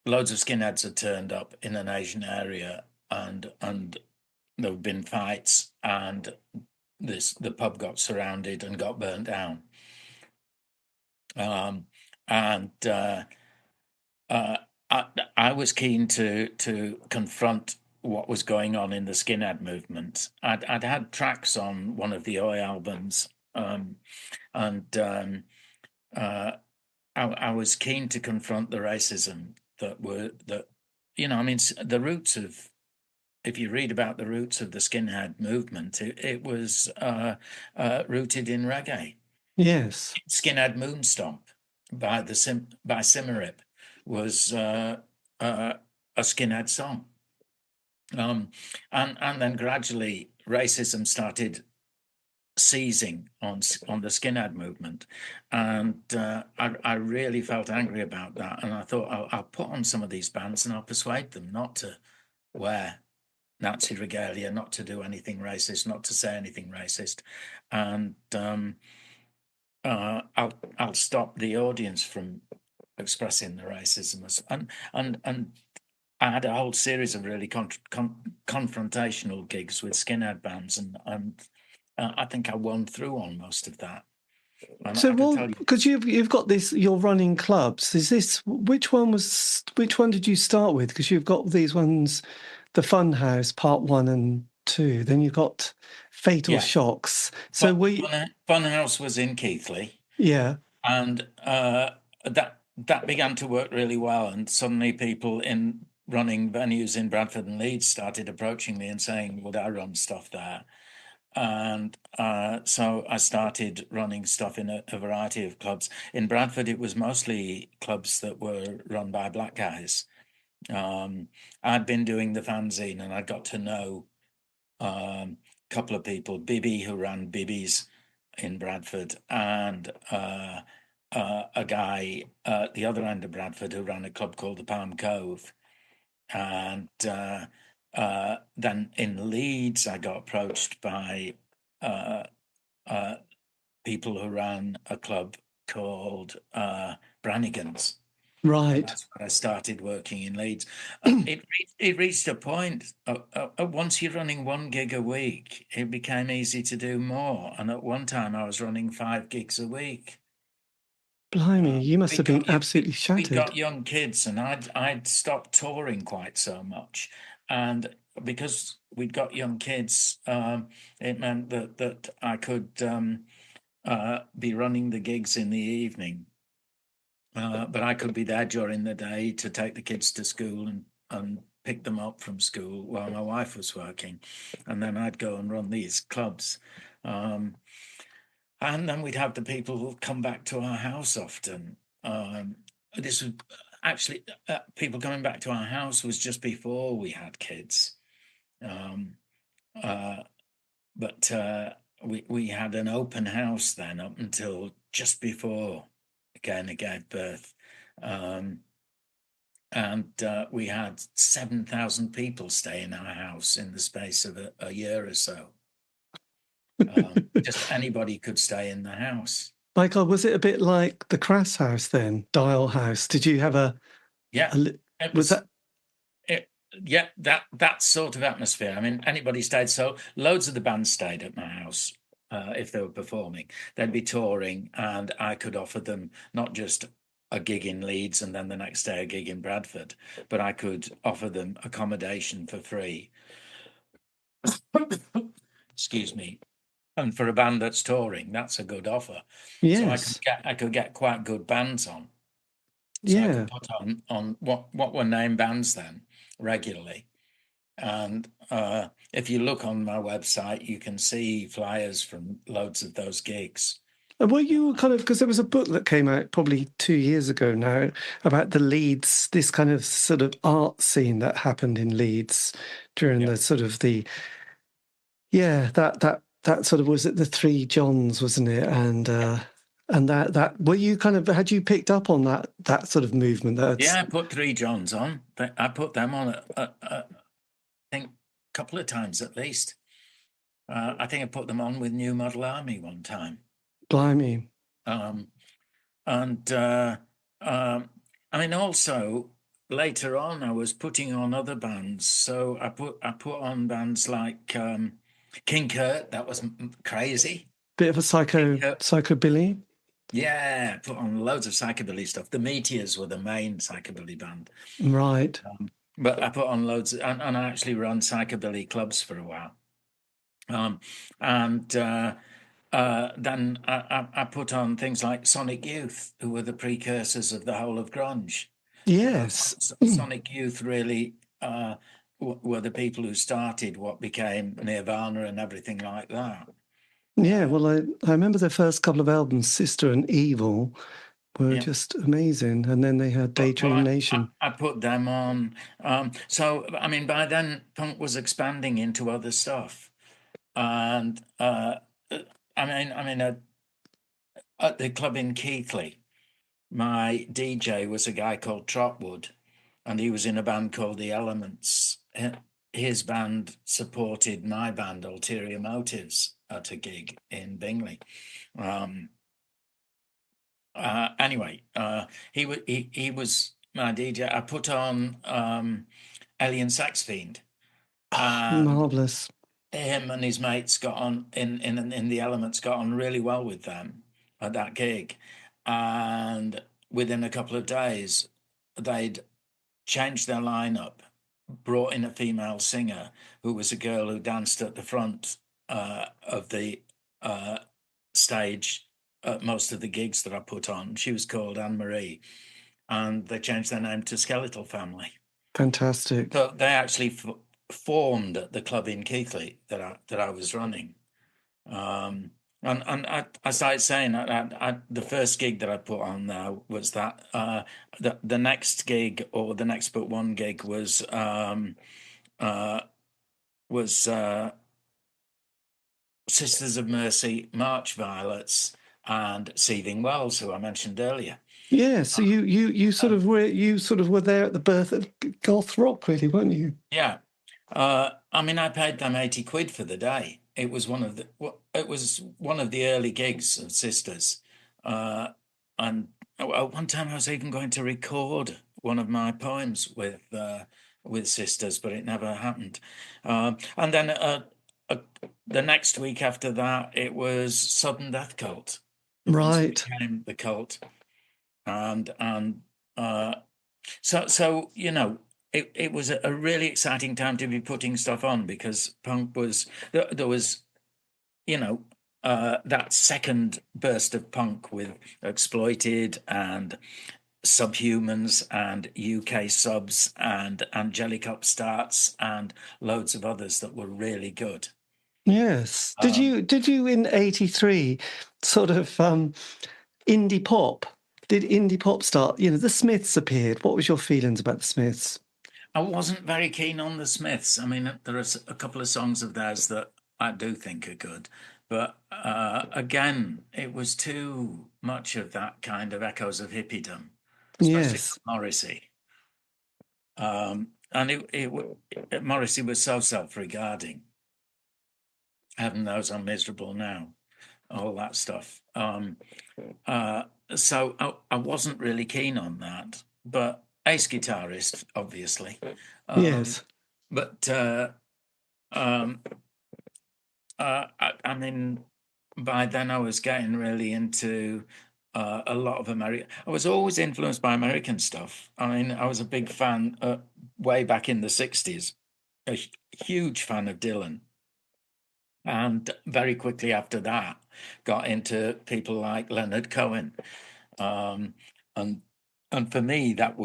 loads of skinheads had turned up in an Asian area, and there'd been fights, and the pub got surrounded and got burnt down. I was keen to confront what was going on in the skinhead movement. I'd had tracks on one of the Oi albums, and I was keen to confront the racism the roots of. If you read about the roots of the skinhead movement, it was rooted in reggae. Yes, Skinhead Moonstomp by Cimarip was a skinhead song, and then gradually racism started seizing on the skinhead movement, and I really felt angry about that, and I thought I'll put on some of these bands and I'll persuade them not to wear Nazi regalia, not to do anything racist, not to say anything racist, and I'll stop the audience from expressing the racism, and I had a whole series of really confrontational gigs with skinhead bands, and I think I won through on most of that. And So, I could tell you, because you've got this, you're running clubs. Is this which one did you start with? Because you've got these ones, the Fun House Part 1 and 2. Then you've got Fatal Shocks. So Funhouse was in Keighley, and that began to work really well. And suddenly, people in running venues in Bradford and Leeds started approaching me and saying, "Would I run stuff there?" And so I started running stuff in a variety of clubs. In Bradford, it was mostly clubs that were run by black guys. I'd been doing the fanzine, and I got to know a couple of people, Bibby, who ran Bibby's in Bradford, and a guy at the other end of Bradford who ran a club called the Palm Cove. And then in Leeds, I got approached by people who ran a club called Brannigan's. right. That's when I started working in Leeds. It reached a point, once you're running 1 gig a week, it became easy to do more. And at one time, I was running 5 gigs a week. Blimey, you must have been absolutely shattered. We got young kids, and I'd stopped touring quite so much. And because we'd got young kids, it meant that I could be running the gigs in the evening. But I could be there during the day to take the kids to school and pick them up from school while my wife was working. And then I'd go and run these clubs. And then we'd have the people who come back to our house often. This was actually, people coming back to our house was just before we had kids. But we had an open house then up until just before Gaynor gave birth. And we had 7,000 people stay in our house in the space of a year or so. Just anybody could stay in the house. Michael, was it a bit like the Crass House then, Dial House? Did you have a... Yeah. That sort of atmosphere. I mean, anybody stayed. So loads of the bands stayed at my house if they were performing. They'd be touring, and I could offer them not just a gig in Leeds and then the next day a gig in Bradford, but I could offer them accommodation for free. Excuse me. And for a band that's touring, that's a good offer. Yes. So I could get quite good bands on. So Yeah. I could put on what were named bands then regularly. And if you look on my website, you can see flyers from loads of those gigs. And were you kind of, because there was a book that came out probably 2 years ago now about the Leeds, this kind of sort of art scene that happened in Leeds during the sort of the, that sort of, was it the Three Johns, wasn't it? And that were you kind of, had you picked up on that sort of movement? Yeah, I put Three Johns on. I put them on, I think, a couple of times at least. I think I put them on with New Model Army one time. Blimey. I mean, also later on, I was putting on other bands. So I put on bands like King Kurt. That was crazy. Bit of a psychobilly. Yeah, put on loads of psychobilly stuff. The Meteors were the main psychobilly band. Right. But I put on loads, and I actually ran psychobilly clubs for a while. Then I put on things like Sonic Youth, who were the precursors of the whole of grunge. Yes. Sonic Youth really were the people who started what became Nirvana and everything like that. Yeah, well, I remember their first couple of albums, Sister and Evil, were just amazing. And then they had Daydream Nation. I put them on. So, I mean, by then, punk was expanding into other stuff. And at the club in Keighley, my DJ was a guy called Trotwood, and he was in a band called The Elements. His band supported my band, Ulterior Motives, at a gig in Bingley. Anyway, he was my DJ, I put on Alien Sex Fiend. Marvellous. Him and his mates got on in the Elements, got on really well with them at that gig, and within a couple of days they'd changed their lineup, brought in a female singer who was a girl who danced at the front of the stage at most of the gigs that I put on. She was called Anne Marie, and they changed their name to Skeletal Family. Fantastic. So they actually formed at the club in Keighley that I was running. And I started saying the first gig that I put on there was that the next gig, or the next but one gig, was Sisters of Mercy, March Violets, and Seething Wells, who I mentioned earlier. Yeah, so you sort of were there at the birth of goth rock, really, weren't you? Yeah. I mean, I paid them 80 quid for the day. It was one of the early gigs of Sisters, and at one time I was even going to record one of my poems with Sisters, but it never happened. And then the next week after that, it was Sudden Death Cult. Right. Became the Cult, and so you know. It was a really exciting time to be putting stuff on, because punk was, there was, that second burst of punk with Exploited and Subhumans and UK Subs and Angelic Upstarts and loads of others that were really good. Yes. Did you in '83 sort of indie pop? Did indie pop start? The Smiths appeared. What was your feelings about the Smiths? I wasn't very keen on the Smiths. I mean, there are a couple of songs of theirs that I do think are good, but again, it was too much of that kind of echoes of hippiedom, especially Yes. Morrissey. And Morrissey was so self-regarding. Heaven knows I'm miserable now, all that stuff. So I wasn't really keen on that, but ace guitarist, obviously. Yes. But I mean, by then I was getting really into a lot of American. I was always influenced by American stuff. I mean, I was a big fan way back in the 60s, a huge fan of Dylan. And very quickly after that, got into people like Leonard Cohen. And for me, that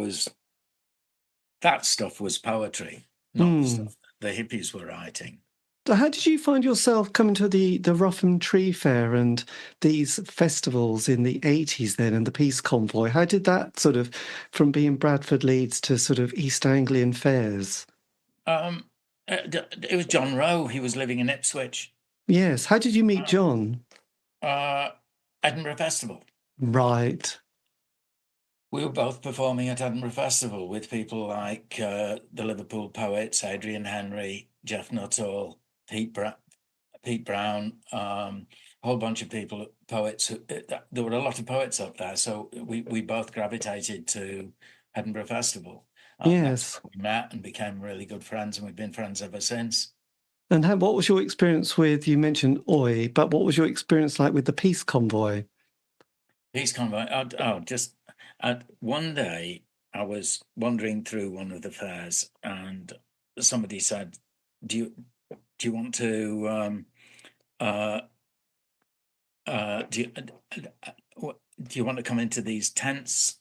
stuff was poetry, not the stuff that the hippies were writing. So how did you find yourself coming to the Rougham Tree Fair and these festivals in the 80s then, and the Peace Convoy? How did that sort of, from being Bradford Leeds to sort of East Anglian fairs? It was John Rowe. He was living in Ipswich. Yes. How did you meet John? Edinburgh Festival. Right. We were both performing at Edinburgh Festival with people like the Liverpool poets, Adrian Henry, Jeff Nuttall, Pete Brown, a whole bunch of people, poets. There were a lot of poets up there, so we both gravitated to Edinburgh Festival. Yes. We met and became really good friends, and we've been friends ever since. And what was your experience with, you mentioned Oi, but what was your experience like with the Peace Convoy? Peace Convoy, one day I was wandering through one of the fairs, and somebody said, do you want to do you want to come into these tents?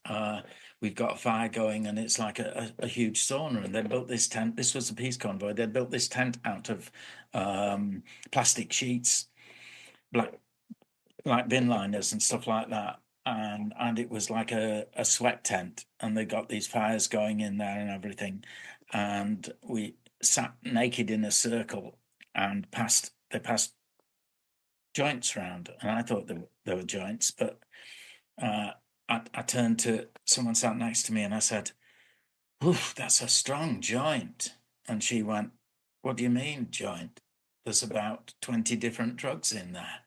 We've got a fire going, and it's like a huge sauna. And they built this tent. This was the Peace Convoy. They built this tent out of plastic sheets, like bin liners and stuff like that. And it was like a sweat tent. And they got these fires going in there and everything. And we sat naked in a circle and they passed joints round. And I thought they were joints, but I turned to someone sat next to me and I said, "Oof, that's a strong joint." And she went, "What do you mean, joint? There's about 20 different drugs in there."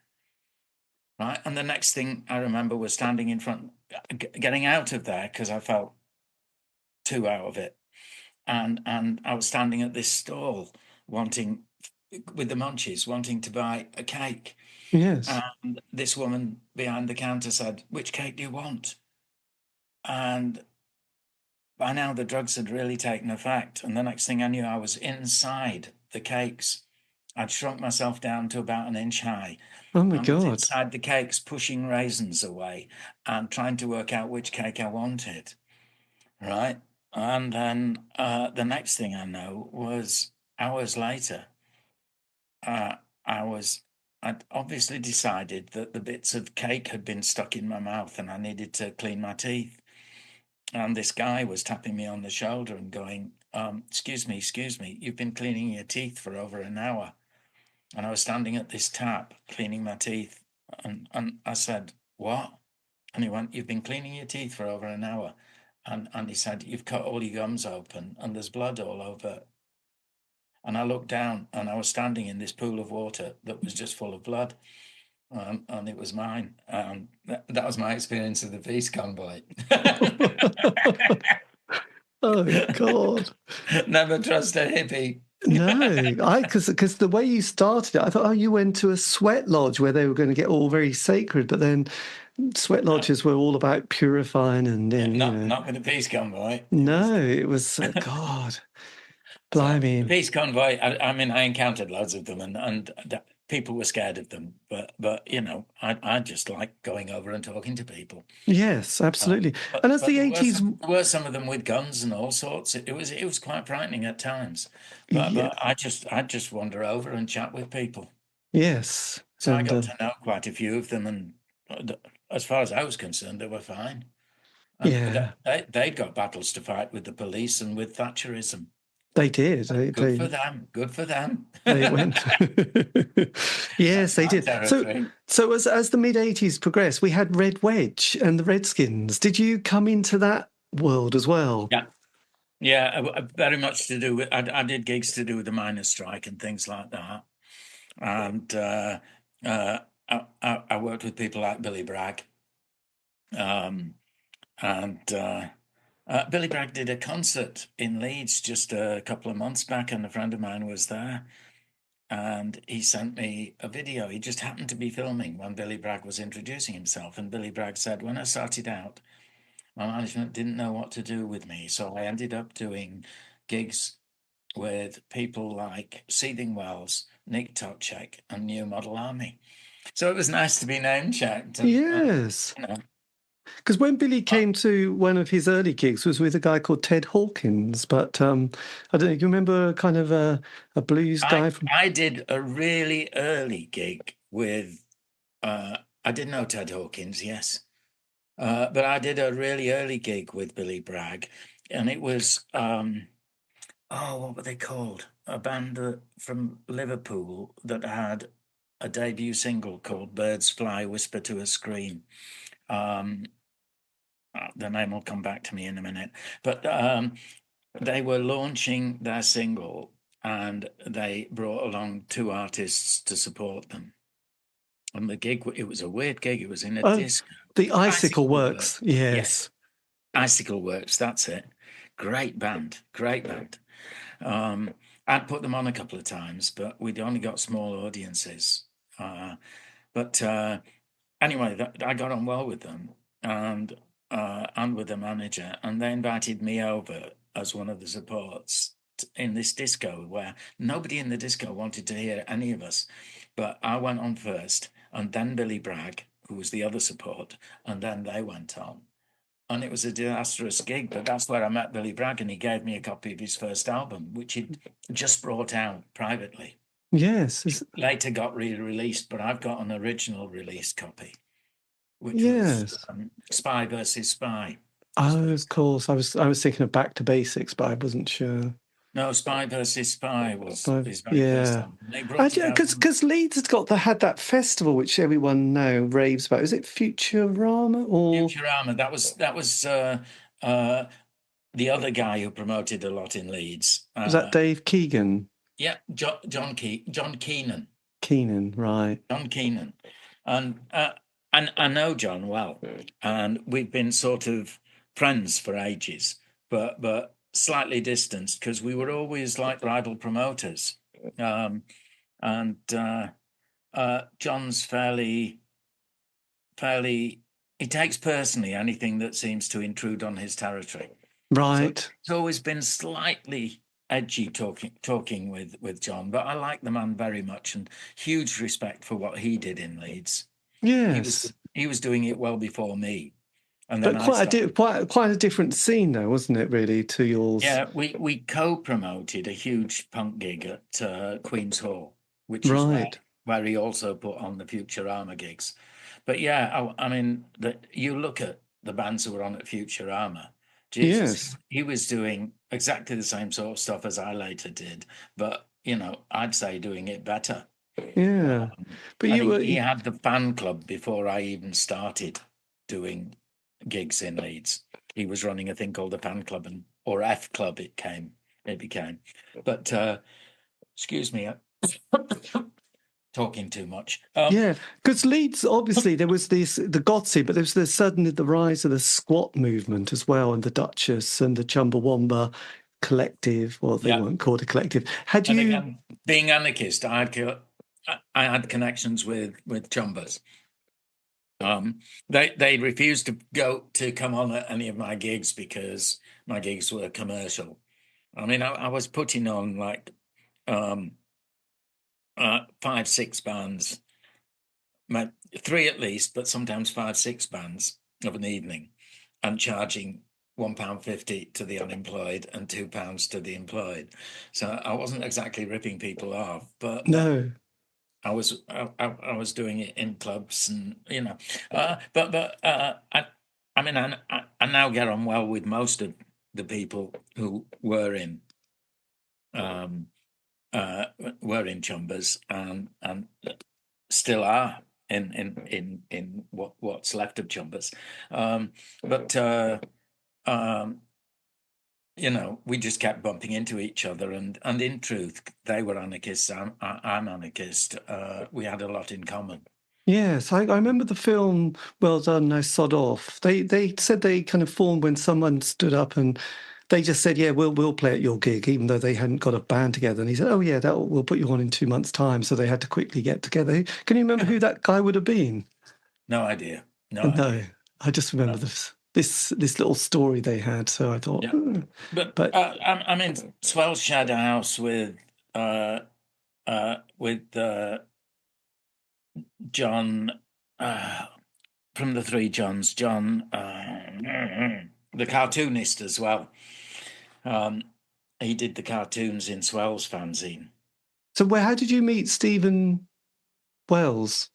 Right. And the next thing I remember was standing in front, getting out of there because I felt two out of it. And I was standing at this stall with the munchies, wanting to buy a cake. Yes. And this woman behind the counter said, "Which cake do you want?" And by now the drugs had really taken effect. And the next thing I knew, I was inside the cakes. I'd shrunk myself down to about an inch high. Oh my I was God. inside the cakes, pushing raisins away and trying to work out which cake I wanted. Right. And then the next thing I know was hours later, I'd obviously decided that the bits of cake had been stuck in my mouth and I needed to clean my teeth. And this guy was tapping me on the shoulder and going, excuse me, you've been cleaning your teeth for over an hour. And I was standing at this tap cleaning my teeth. And I said, "What?" And he went, "You've been cleaning your teeth for over an hour." And he said, "You've cut all your gums open and there's blood all over." And I looked down and I was standing in this pool of water that was just full of blood. And it was mine. That was my experience of the peace convoy. Oh God. Never trust a hippie. No, because the way you started it, I thought, oh, you went to a sweat lodge where they were going to get all very sacred, but then sweat lodges were all about purifying and then not with the peace convoy. No, it was God, blimey. So, peace convoy. I mean, I encountered loads of them, and people were scared of them, but I just like going over and talking to people. Yes, absolutely. And as the 80s, there were some of them with guns and all sorts. It was quite frightening at times. But I just wander over and chat with people. Yes. So I got to know quite a few of them, and as far as I was concerned, they were fine. And they'd got battles to fight with the police and with Thatcherism. They did. Good for them. Good for them. They went. Yes, they did. So as the mid-80s progressed, we had Red Wedge and the Redskins. Did you come into that world as well? Yeah, very much to do with. I did gigs to do with the miners' strike and things like that, and I worked with people like Billy Bragg, Billy Bragg did a concert in Leeds just a couple of months back, and a friend of mine was there, and he sent me a video. He just happened to be filming when Billy Bragg was introducing himself, and Billy Bragg said, "When I started out, my management didn't know what to do with me, so I ended up doing gigs with people like Seething Wells, Nick Toczek, and New Model Army." So it was nice to be name-checked. Yes. Because when Billy came to one of his early gigs was with a guy called Ted Hawkins, but I don't know, you remember kind of a blues guy? I did a really early gig with, I did know Ted Hawkins, yes. But I did a really early gig with Billy Bragg, and it was, what were they called? A band from Liverpool that had a debut single called Birds Fly, Whisper to a Scream. The name will come back to me in a minute. But they were launching their single, and they brought along two artists to support them. And the gig, it was a weird gig. It was in a disco. The Icicle Works, yes. Icicle Works, that's it. Great band. I'd put them on a couple of times, but we'd only got small audiences. But anyway, I got on well with them and with the manager, and they invited me over as one of the supports in this disco where nobody in the disco wanted to hear any of us. But I went on first, and then Billy Bragg, who was the other support, and then they went on. And it was a disastrous gig, but that's where I met Billy Bragg, and he gave me a copy of his first album, which he'd just brought out privately. Yes. It later got re-released, but I've got an original release copy, which was Spy versus Spy. Oh, of course. I was thinking of Back to Basics, but I wasn't sure. No, Spy versus Spy was his very first album. Because Leeds had that festival which everyone now raves about. Is it Futurama or Futurama? That was the other guy who promoted a lot in Leeds. Was that Dave Keegan? Yeah, John Keenan. Keenan, right? John Keenan, and I know John well, and we've been sort of friends for ages. but slightly distanced, because we were always like rival promoters. And John's fairly, he takes personally anything that seems to intrude on his territory. Right. So it's always been slightly edgy talking with John, but I like the man very much, and huge respect for what he did in Leeds. Yes. He was doing it well before me. And then But quite a different scene, though, wasn't it? Really, to yours. Yeah, we co-promoted a huge punk gig at Queen's Hall, which is where he also put on the Futurama gigs. But yeah, I mean, you look at the bands who were on at Futurama. Jesus, he was doing exactly the same sort of stuff as I later did, but I'd say doing it better. Yeah, but he had the fan club before I even started doing gigs in Leeds. He was running a thing called the fan club, or F club it became. But excuse me, talking too much. Because Leeds, obviously, there was the Gotsy, but there was suddenly the rise of the squat movement as well, and the Duchess and the Chumbawamba collective. Well, they weren't called a collective. Had you again, being anarchist, I had connections with Chumbas. They refused to come on at any of my gigs because my gigs were commercial. I mean, I was putting on like 5-6 bands, 3 at least, but sometimes 5-6 bands of an evening, and charging £1.50 to the unemployed and £2 to the employed. So I wasn't exactly ripping people off, but no. I was doing it in clubs, and I now get on well with most of the people who were in Chumbas and still are in what's left of Chumbas, we just kept bumping into each other, and in truth, they were anarchists. I'm anarchist. We had a lot in common. Yes, I remember the film Well Done, No Sod Off. They said they kind of formed when someone stood up and they just said, "Yeah, we'll play at your gig," even though they hadn't got a band together. And he said, "Oh yeah, we'll put you on in 2 months' time." So they had to quickly get together. Can you remember who that guy would have been? No idea. No, I just remember this little story they had. So I thought, but I mean, Swell shared a house with John from the Three Johns, John, the cartoonist as well. He did the cartoons in Swell's fanzine. So how did you meet Stephen Wells?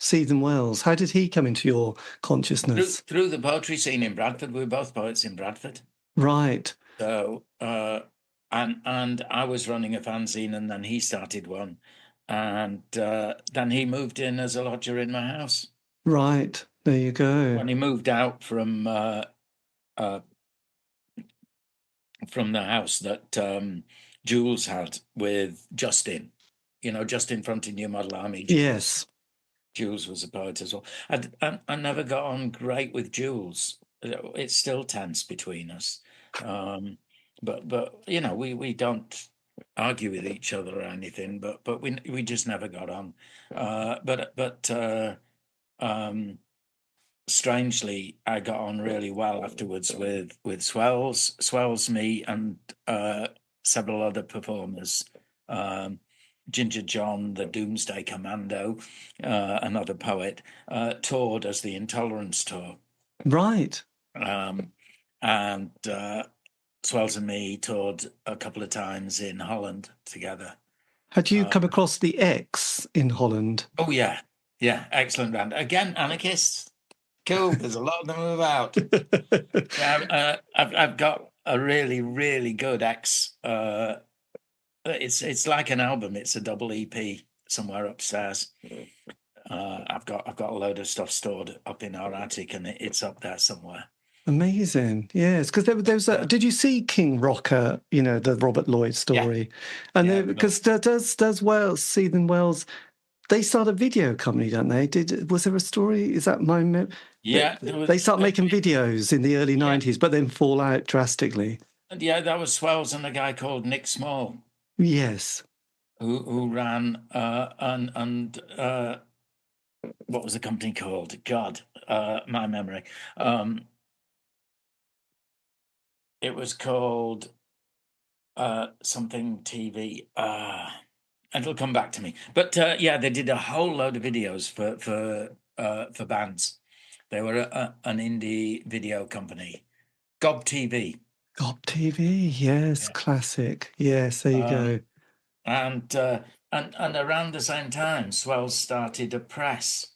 How did he come into your consciousness? Through the poetry scene in Bradford. We were both poets in Bradford. Right. So, and I was running a fanzine, and then he started one. And then he moved in as a lodger in my house. Right. There you go. When he moved out from the house that Jules had with Justin, Justin fronting New Model Army. Yes. Jules was a poet as well. I never got on great with Jules. It's still tense between us. But we don't argue with each other or anything, but we just never got on. Strangely, I got on really well afterwards with Swells, me, and several other performers. Ginger John, the Doomsday Commando, another poet, toured as the Intolerance Tour. Right. And Swells and me toured a couple of times in Holland together. Had you come across the X in Holland? Oh, yeah. Yeah, excellent band. Again, anarchists. Cool, there's a lot of them about. I've got a really, really good X. It's like an album. It's a double EP somewhere upstairs. I've got a load of stuff stored up in our attic, and it's up there somewhere. Amazing, yes. Because there was did you see King Rocker? The Robert Lloyd story, and because does Wells, Stephen Wells, they start a video company, don't they? Was there a story? Is that my? Yeah, they start making videos in the early 90s, but then fall out drastically. yeah, that was Swells and a guy called Nick Small Yes. who ran and what was the company called? God, my memory. It was called something TV. It'll come back to me. But yeah, they did a whole load of videos for bands. They were an indie video company, Gob TV. Gob TV, yes, Yeah. classic. Yes, there you go. And around the same time, Swells started a press,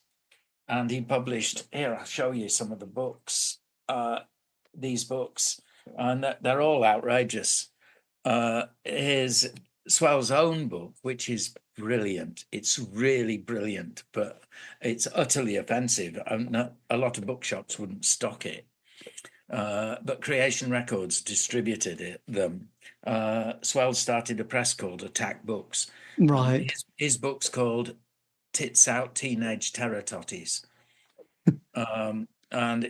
and he published. Here, I'll show you some of the books. These books, and they're all outrageous. His Swell's own book, which is brilliant. It's really brilliant, but it's utterly offensive. A lot of bookshops wouldn't stock it. But Creation Records distributed them. Swell started a press called Attack Books. Right. His book's called Tits Out Teenage Terror Totties. And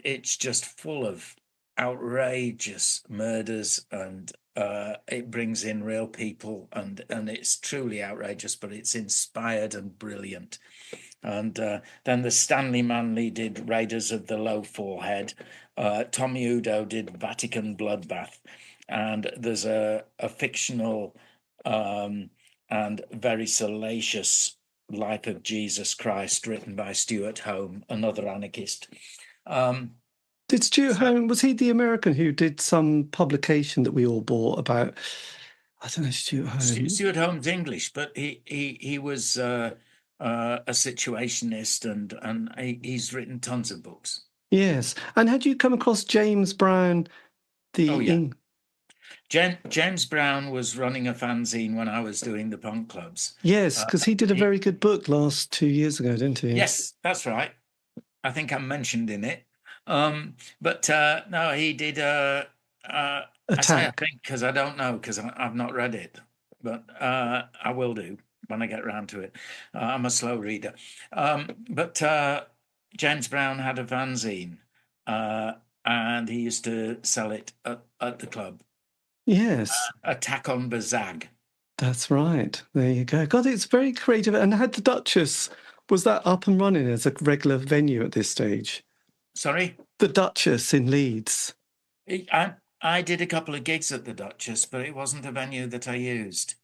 it's just full of outrageous murders, and it brings in real people, and it's truly outrageous, but it's inspired and brilliant. And then the Stanley Manley did Raiders of the Low Forehead. Tommy Udo did Vatican Bloodbath. And there's a fictional and very salacious Life of Jesus Christ written by Stuart Home, another anarchist. Did Stuart Home, was he the American who did some publication that we all bought about, I don't know, Stuart Home? Stuart Home's English, but he was a situationist, and he's written tons of books. Yes. And had you come across James Brown? James Brown was running a fanzine when I was doing the punk clubs. Yes, because he did a very good book last 2 years ago, didn't he? Yes, that's right. I think I'm mentioned in it. But no, he did Attack. I think, because I don't know, because I've not read it, but I will do when I get around to it. I'm a slow reader. But James Brown had a fanzine, and he used to sell it at the club. Yes. Attack on Bazag. That's right. There you go. God, it's very creative. And had the Duchess, was that up and running as a regular venue at this stage? Sorry? The Duchess in Leeds. I did a couple of gigs at the Duchess, but it wasn't a venue that I used.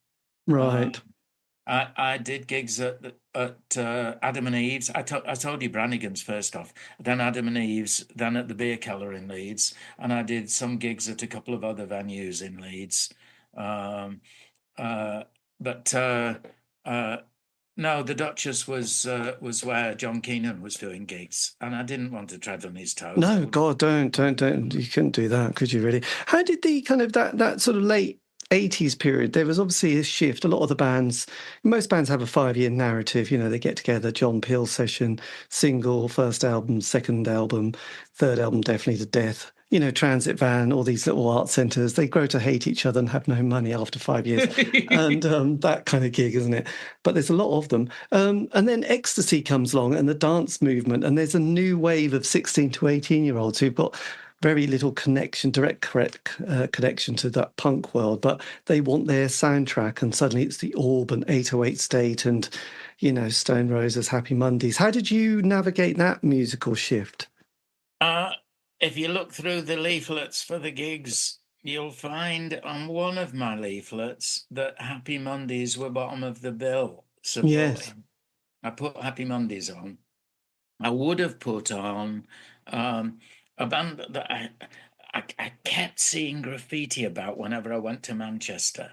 Right. I did gigs at Adam and Eve's. I told you Brannigan's first off, then Adam and Eve's, then at the Beer Keller in Leeds, and I did some gigs at a couple of other venues in Leeds. No, the Duchess was where John Keenan was doing gigs, and I didn't want to tread on his toes. No, God, don't. You couldn't do that, could you really? How did the kind of that sort of late 80s period, there was obviously a shift. A lot of the bands, most bands have a 5-year narrative. You know, they get together, John Peel session, single, first album, second album, third album, definitely to death. You know, Transit Van, all these little art centres, they grow to hate each other and have no money after 5 years. And that kind of gig, isn't it? But there's a lot of them. And then Ecstasy comes along and the dance movement, and there's a new wave of 16 to 18-year-olds who've got very little connection, direct connection to that punk world, but they want their soundtrack, and suddenly it's the Orb and 808 State and, you know, Stone Roses, Happy Mondays. How did you navigate that musical shift? If you look through the leaflets for the gigs, you'll find on one of my leaflets that Happy Mondays were bottom of the bill. Yes. I put Happy Mondays on. I would have put on a band that I kept seeing graffiti about whenever I went to Manchester,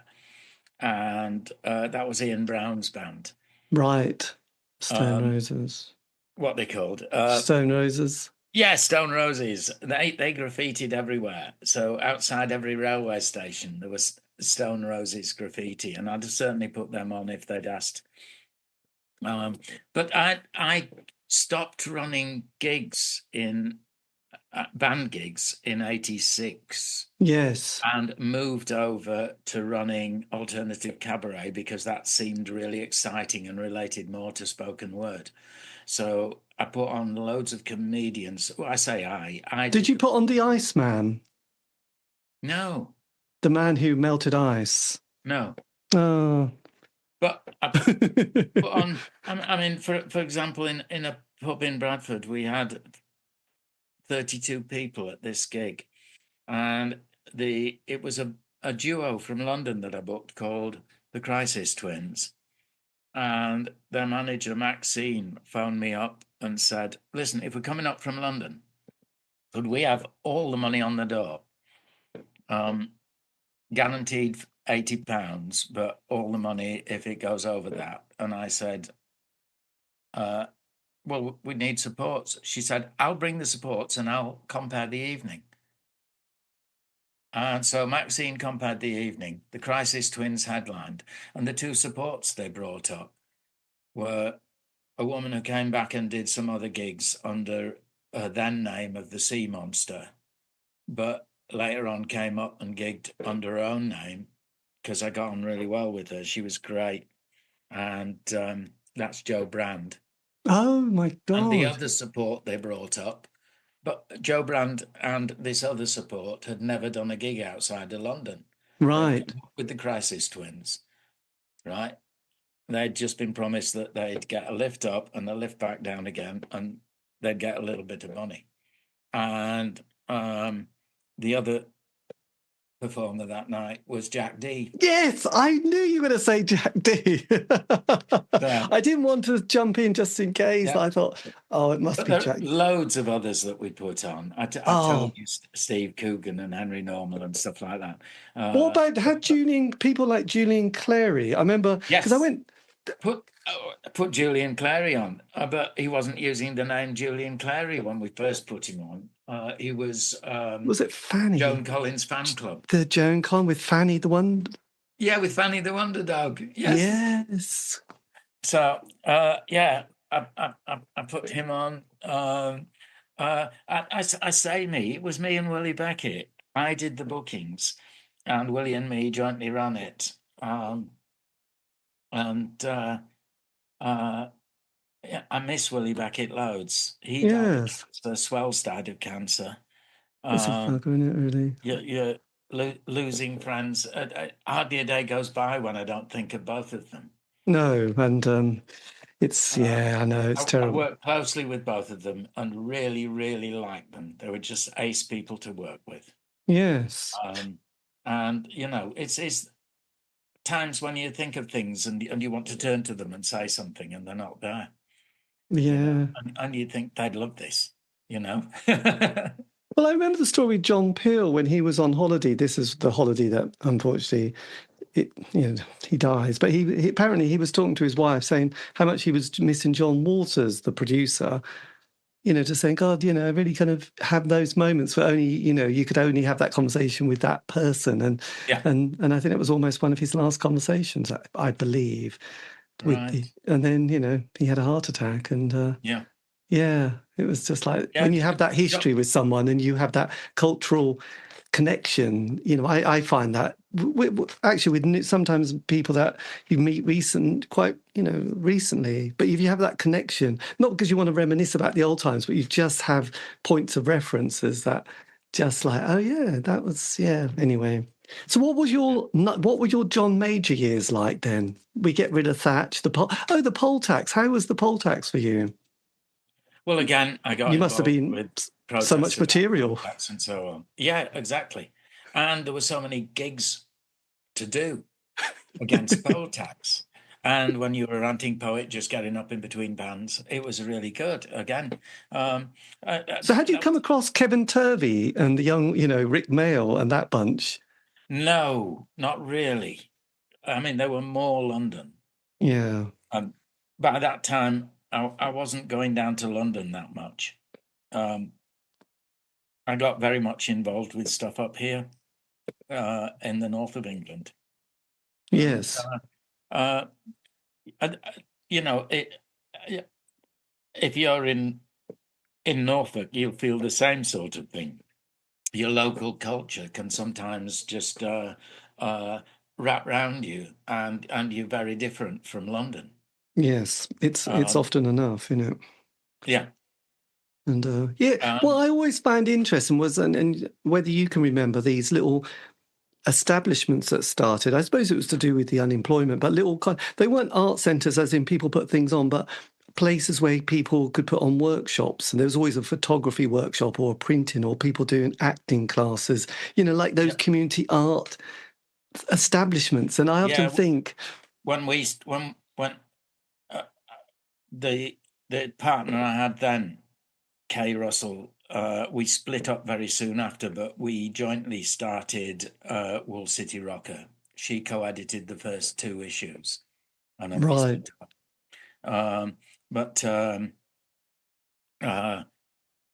and that was Ian Brown's band. Right. Stone Roses. What they called? Stone Roses. Yeah, Stone Roses. They graffitied everywhere. So outside every railway station, there was Stone Roses graffiti, and I'd have certainly put them on if they'd asked. But I stopped running gigs band gigs in 86. Yes. And moved over to running alternative cabaret because that seemed really exciting and related more to spoken word. So I put on loads of comedians. Well, I say I Did you put on the Iceman? No. The Man Who Melted Ice. No. Oh. But I put on, I mean, for example, in a pub in Bradford, we had 32 people at this gig. And it was a duo from London that I booked called the Crisis Twins. And their manager, Maxine, phoned me up and said, listen, if we're coming up from London, could we have all the money on the door? Guaranteed £80, but all the money if it goes over that. And I said, well, we need supports. She said, I'll bring the supports and I'll compare the evening. And so Maxine compared the evening, the Crisis Twins headlined, and the two supports they brought up were a woman who came back and did some other gigs under her then name of the Sea Monster, but later on came up and gigged under her own name because I got on really well with her. She was great. And that's Jo Brand. Oh, my God. And the other support they brought up, but Jo Brand and this other support had never done a gig outside of London. Right. With the Crisis Twins, right? They'd just been promised that they'd get a lift up and a lift back down again, and they'd get a little bit of money. And the other performer that night was Jack D. Yes, I knew you were going to say Jack D. I didn't want to jump in just in case. Yeah. I thought, it must be Jack. Loads of others that we put on. I told you Steve Coogan and Henry Normal and stuff like that. What about people like Julian Clary? I remember because I went put Julian Clary on, but he wasn't using the name Julian Clary when we first put him on. He was it Fanny? Joan Collins fan club. The Joan Collins with Fanny the one. Yeah, with Fanny the Wonder Dog. Yes. Yes. So I put him on. I say it was me and Willi Beckett. I did the bookings, and Willi and me jointly ran it. I miss Willi Beckett loads. He died of cancer. Swells died of cancer. It's a bugger, isn't it, really? You're losing friends. Hardly a day goes by when I don't think of both of them. No, and it's, I know, it's terrible. I worked closely with both of them and really, really liked them. They were just ace people to work with. Yes. And, it's times when you think of things and you want to turn to them and say something and they're not there. Yeah. And you think they'd love this, Well, I remember the story of John Peel when he was on holiday. This is the holiday that, unfortunately, he dies. But he apparently he was talking to his wife saying how much he was missing John Waters, the producer, just saying, God, I really kind of have those moments where only, you could only have that conversation with that person. And I think it was almost one of his last conversations, I believe. Right. And then, he had a heart attack and... Yeah, it was just like when you have that history with someone and you have that cultural connection, I find that actually with sometimes people that you meet recently, but if you have that connection, not because you want to reminisce about the old times, but you just have points of references that just like, that was, anyway. So what were your John Major years like then? We get rid of Thatch, the poll tax. How was the poll tax for you? Well, again, you must have been with so much material and so on. Yeah, exactly. And there were so many gigs to do against poll tax. And when you were a ranting poet, just getting up in between bands, it was really good. Again, so how did you come across Kevin Turvey and the young, Rick Mail and that bunch? No, not really. I mean, they were more London. Yeah. By that time, I wasn't going down to London that much. I got very much involved with stuff up here in the north of England. Yes. If you're in Norfolk, you'll feel the same sort of thing. Your local culture can sometimes just wrap round you, and you're very different from London. Yes, it's often enough, Yeah. And what I always found interesting was, and whether you can remember these little establishments that started. I suppose it was to do with the unemployment, but they weren't art centres as in people put things on, but places where people could put on workshops. And there was always a photography workshop or a printing or people doing acting classes, like those community art establishments. And I often think when the partner I had then, Kay Russell, we split up very soon after, but we jointly started Wool City Rocker. She co-edited the first 2 issues, and then we split up.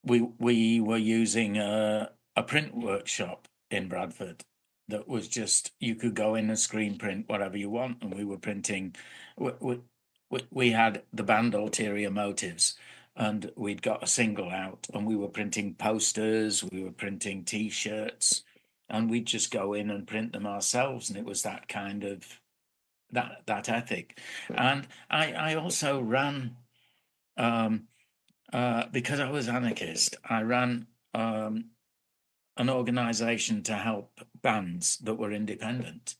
We were using a print workshop in Bradford that was just, you could go in and screen print whatever you want, and we were printing. We had the band Ulterior Motives, and we'd got a single out, and we were printing posters, we were printing T-shirts, and we'd just go in and print them ourselves, and it was that kind of that ethic. And I also ran, because I was anarchist, I ran an organisation to help bands that were independent.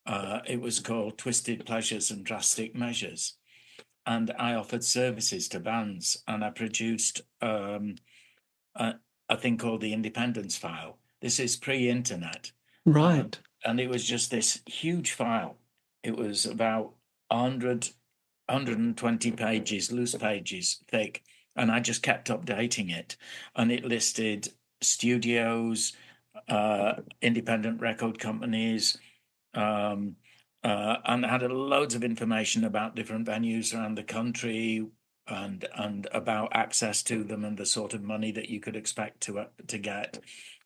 It was called Twisted Pleasures and Drastic Measures. And I offered services to bands, and I produced a thing called the Independence File. This is pre-internet. Right. And it was just this huge file. It was about 120 pages, loose pages thick, and I just kept updating it. And it listed studios, independent record companies, and had loads of information about different venues around the country and about access to them and the sort of money that you could expect to get,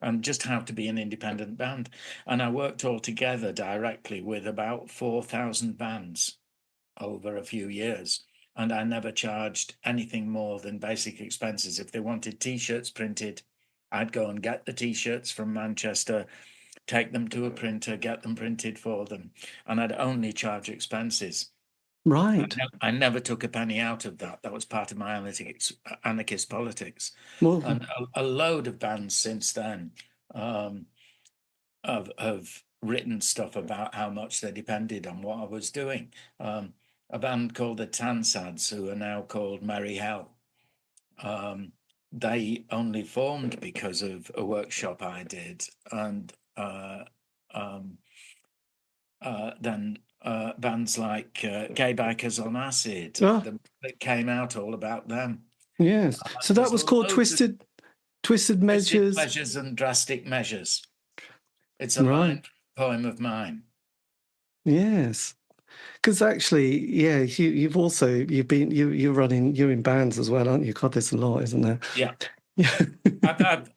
and just how to be an independent band. And I worked all together directly with about 4,000 bands over a few years, and I never charged anything more than basic expenses. If they wanted T-shirts printed, I'd go and get the T-shirts from Manchester, take them to a printer, get them printed for them, and I'd only charge expenses. Right. I never took a penny out of that. That was part of my anarchist politics. Well, And a load of bands since then have written stuff about how much they depended on what I was doing. A band called the Tansads, who are now called Merry Hell. They only formed because of a workshop I did, and then bands like Gay Bikers on Acid that came out all about them. Yes. So that was called Twisted Measures. Pleasures and Drastic Measures. It's a line poem of mine. Yes. Because actually, yeah, you're in bands as well, aren't you? God, there's a lot, isn't there? Yeah. I've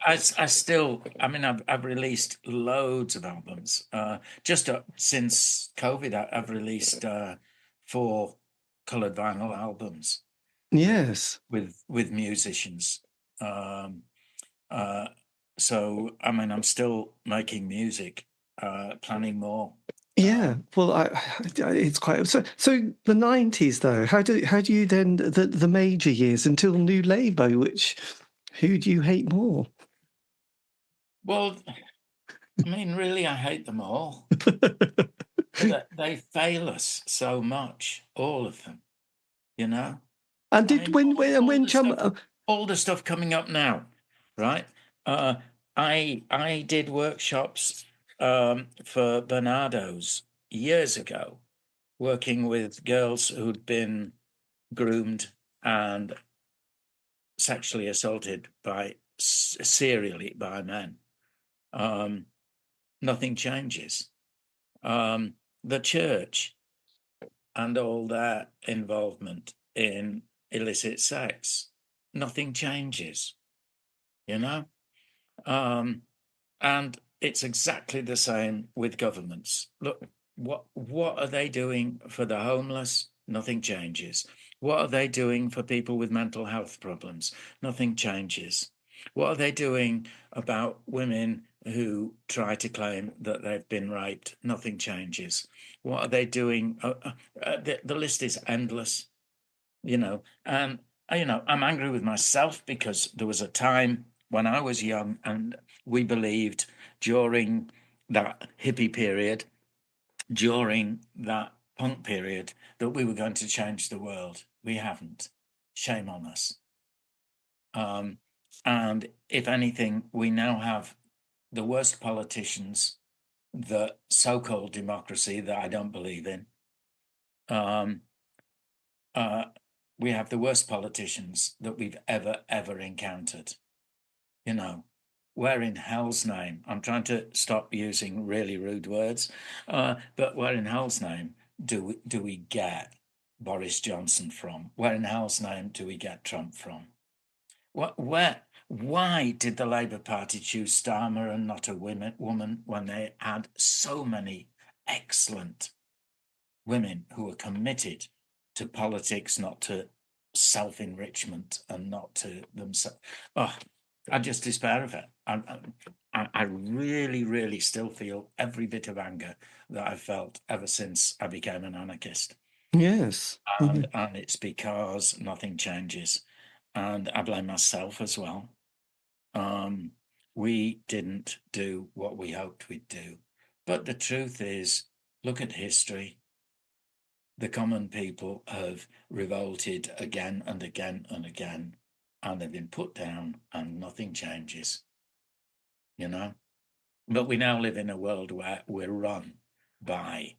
released loads of albums. Just since COVID, I've released 4 coloured vinyl albums. Yes. With musicians. So I'm still making music, planning more. Yeah, well, it's quite so. The 90s, though. How do you then the major years until New Labour? Who do you hate more? Well, really, I hate them all. They fail us so much, all of them. And all the stuff coming up now, right? I did workshops for Bernardo's years ago, working with girls who'd been groomed and sexually assaulted serially by men. Nothing changes. The church and all their involvement in illicit sex, nothing changes, and it's exactly the same with governments. Look, what are they doing for the homeless? Nothing changes. What are they doing for people with mental health problems? Nothing changes. What are they doing about women who try to claim that they've been raped? Nothing changes. What are they doing? The list is endless, and I'm angry with myself because there was a time when I was young and we believed during that hippie period, during that punk period, that we were going to change the world. We haven't. Shame on us. And if anything, we now have the worst politicians, the so-called democracy that I don't believe in. We have the worst politicians that we've ever encountered. You know, where in hell's name, I'm trying to stop using really rude words, but where in hell's name do we get Boris Johnson from? Where in hell's name do we get Trump from? Why did the Labour Party choose Starmer and not a woman when they had so many excellent women who were committed to politics, not to self-enrichment and not to themselves? Oh, I just despair of it. I really still feel every bit of anger that I've felt ever since I became an anarchist. Yes. And it's because nothing changes. And I blame myself as well. We didn't do what we hoped we'd do. But the truth is, look at history. The common people have revolted again and again and again, and they've been put down, and nothing changes, you know? But we now live in a world where we're run by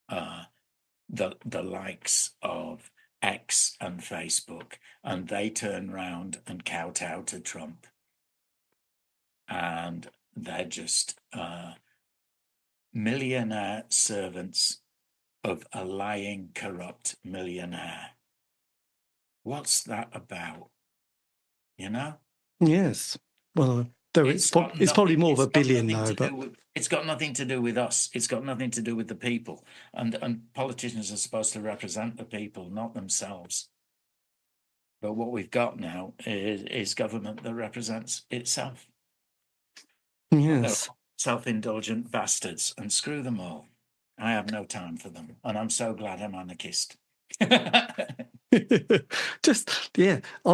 the likes of X and Facebook, and they turn round and kowtow to Trump. And they're just millionaire servants of a lying, corrupt millionaire. What's that about? You know? Yes. Well, though it's probably more of a billion now, but it's got nothing to do with us. It's got nothing to do with the people. And politicians are supposed to represent the people, not themselves. But what we've got now is government that represents itself. Yes. They're self-indulgent bastards, and screw them all. I have no time for them, and I'm so glad I'm anarchist. On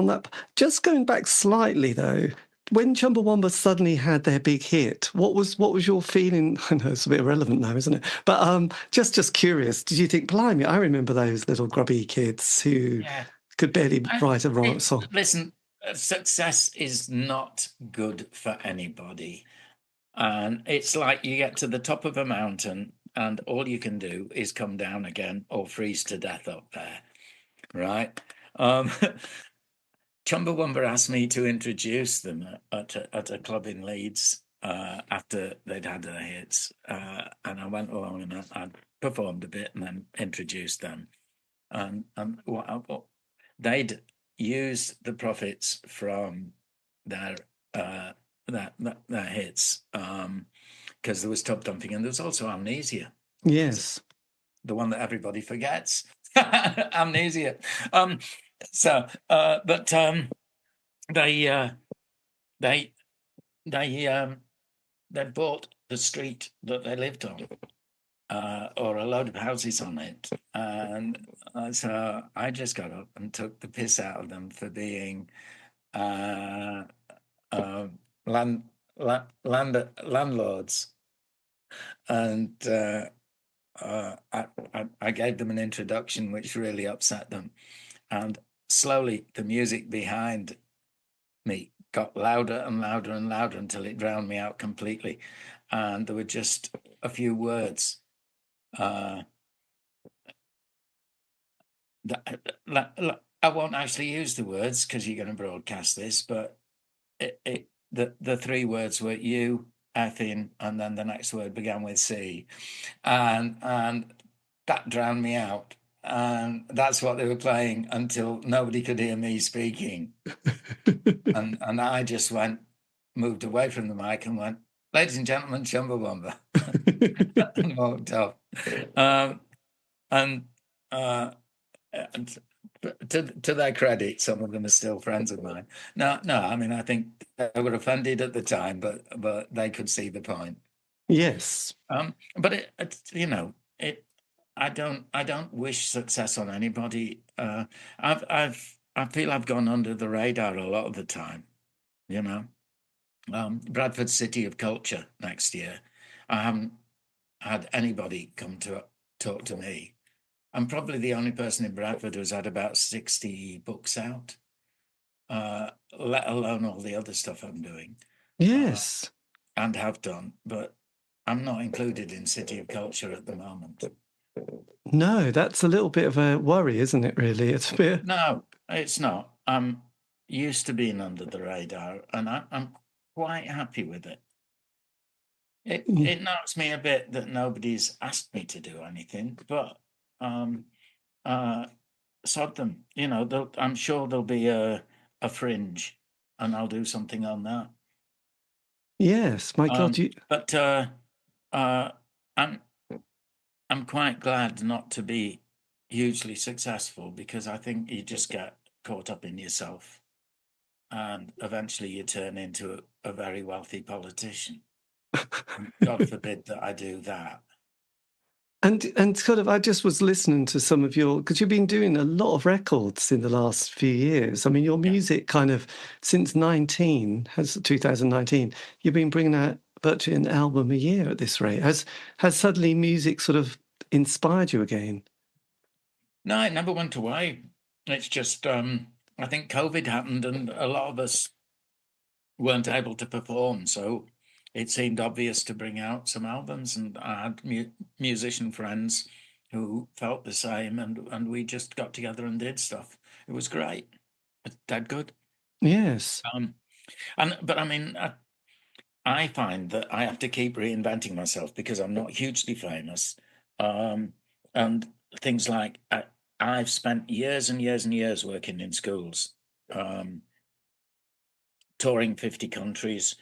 that, just going back slightly though, when Chumbawamba suddenly had their big hit, what was your feeling? I know it's a bit irrelevant now, isn't it? But just curious, did you think, blimey, I remember those little grubby kids who could barely write a song? Listen, success is not good for anybody. And it's like you get to the top of a mountain and all you can do is come down again or freeze to death up there, right? Chumbawamba asked me to introduce them at a club in Leeds after they'd had their hits. And I went along and I performed a bit and then introduced them. And they'd used the profits from their hits because there was tub dumping and there was also Amnesia. Yes. The one that everybody forgets. Amnesia. They bought the street that they lived on, or a load of houses on it, and so I just got up and took the piss out of them for being landlords, and I gave them an introduction which really upset them, and slowly the music behind me got louder and louder and louder until it drowned me out completely, and there were just a few words I won't actually use the words because you're going to broadcast this, but the three words were you, effing, and then the next word began with C, and that drowned me out. And that's what they were playing until nobody could hear me speaking. and I just moved away from the mic and went, "Ladies and gentlemen, Chumbawamba," and walked off. And to their credit, some of them are still friends of mine. No, I mean, I think they were offended at the time, but they could see the point. Yes. But I don't wish success on anybody. I feel I've gone under the radar a lot of the time, you know. Bradford City of Culture next year. I haven't had anybody come to talk to me. I'm probably the only person in Bradford who's had about 60 books out, let alone all the other stuff I'm doing Yes. and have done. But I'm not included in City of Culture at the moment. No, that's a little bit of a worry, isn't it, really? It's a bit... No, it's not. I'm used to being under the radar, and I'm quite happy with it. It knocks me a bit that nobody's asked me to do anything, but sod them. You know, I'm sure there'll be a fringe, and I'll do something on that. Yes, my God, But I'm quite glad not to be hugely successful, because I think you just get caught up in yourself, and eventually you turn into a very wealthy politician. God forbid that I do that. And sort of, I just was listening to some of your, because you've been doing a lot of records in the last few years. I mean, your music kind of, since 2019, you've been bringing out virtually an album a year at this rate. Has suddenly music sort of inspired you again? No, it never went away. It's just, I think COVID happened and a lot of us weren't able to perform. So it seemed obvious to bring out some albums, and I had musician friends who felt the same, and we just got together and did stuff. It was great. It's dead good. Yes. But I mean, I find that I have to keep reinventing myself because I'm not hugely famous. And things like I've spent years and years and years working in schools, touring 50 countries,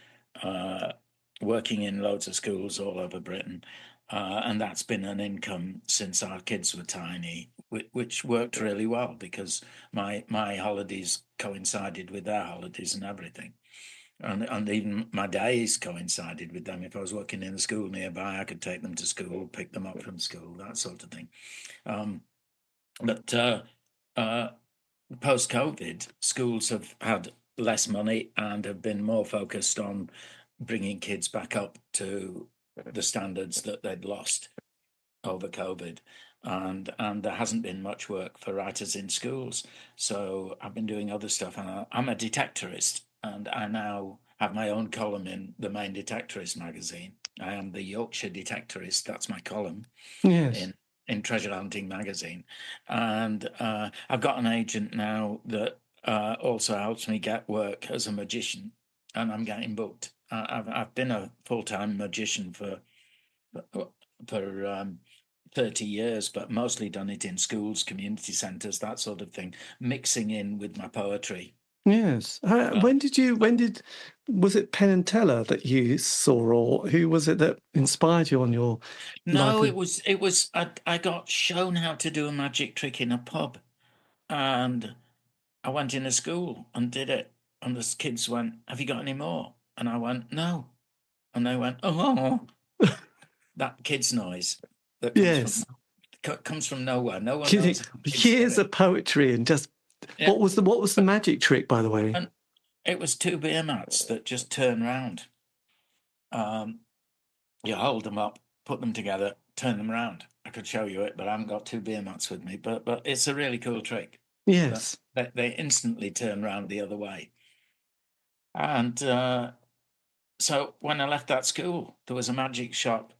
working in loads of schools all over Britain. And that's been an income since our kids were tiny, which worked really well because my holidays coincided with their holidays and everything. And even my days coincided with them. If I was working in a school nearby, I could take them to school, pick them up from school, that sort of thing. But post-COVID, schools have had less money and have been more focused on bringing kids back up to the standards that they'd lost over COVID. And there hasn't been much work for writers in schools. So I've been doing other stuff. And I'm a detectorist, and I now have my own column in the main Detectorist magazine. I am the Yorkshire Detectorist. That's my column. Yes. In Treasure Hunting magazine. And I've got an agent now that also helps me get work as a magician, and I'm getting booked. I've been a full-time magician for 30 years, but mostly done it in schools, community centres, that sort of thing, mixing in with my poetry. Yes. Was it Penn and Teller that you saw, or who was it that inspired you on your No, life? it was I got shown how to do a magic trick in a pub, and I went in a school and did it, and the kids went, "Have you got any more?" And I went, "No," and they went, "Oh." That kid's noise that comes from nowhere. No one knows. Years of poetry and just what was the magic trick, by the way? And it was 2 beer mats that just turn round. You hold them up, put them together, turn them around. I could show you it, but I haven't got 2 beer mats with me. But it's a really cool trick. Yes. They instantly turn round the other way. And so when I left that school, there was a magic shop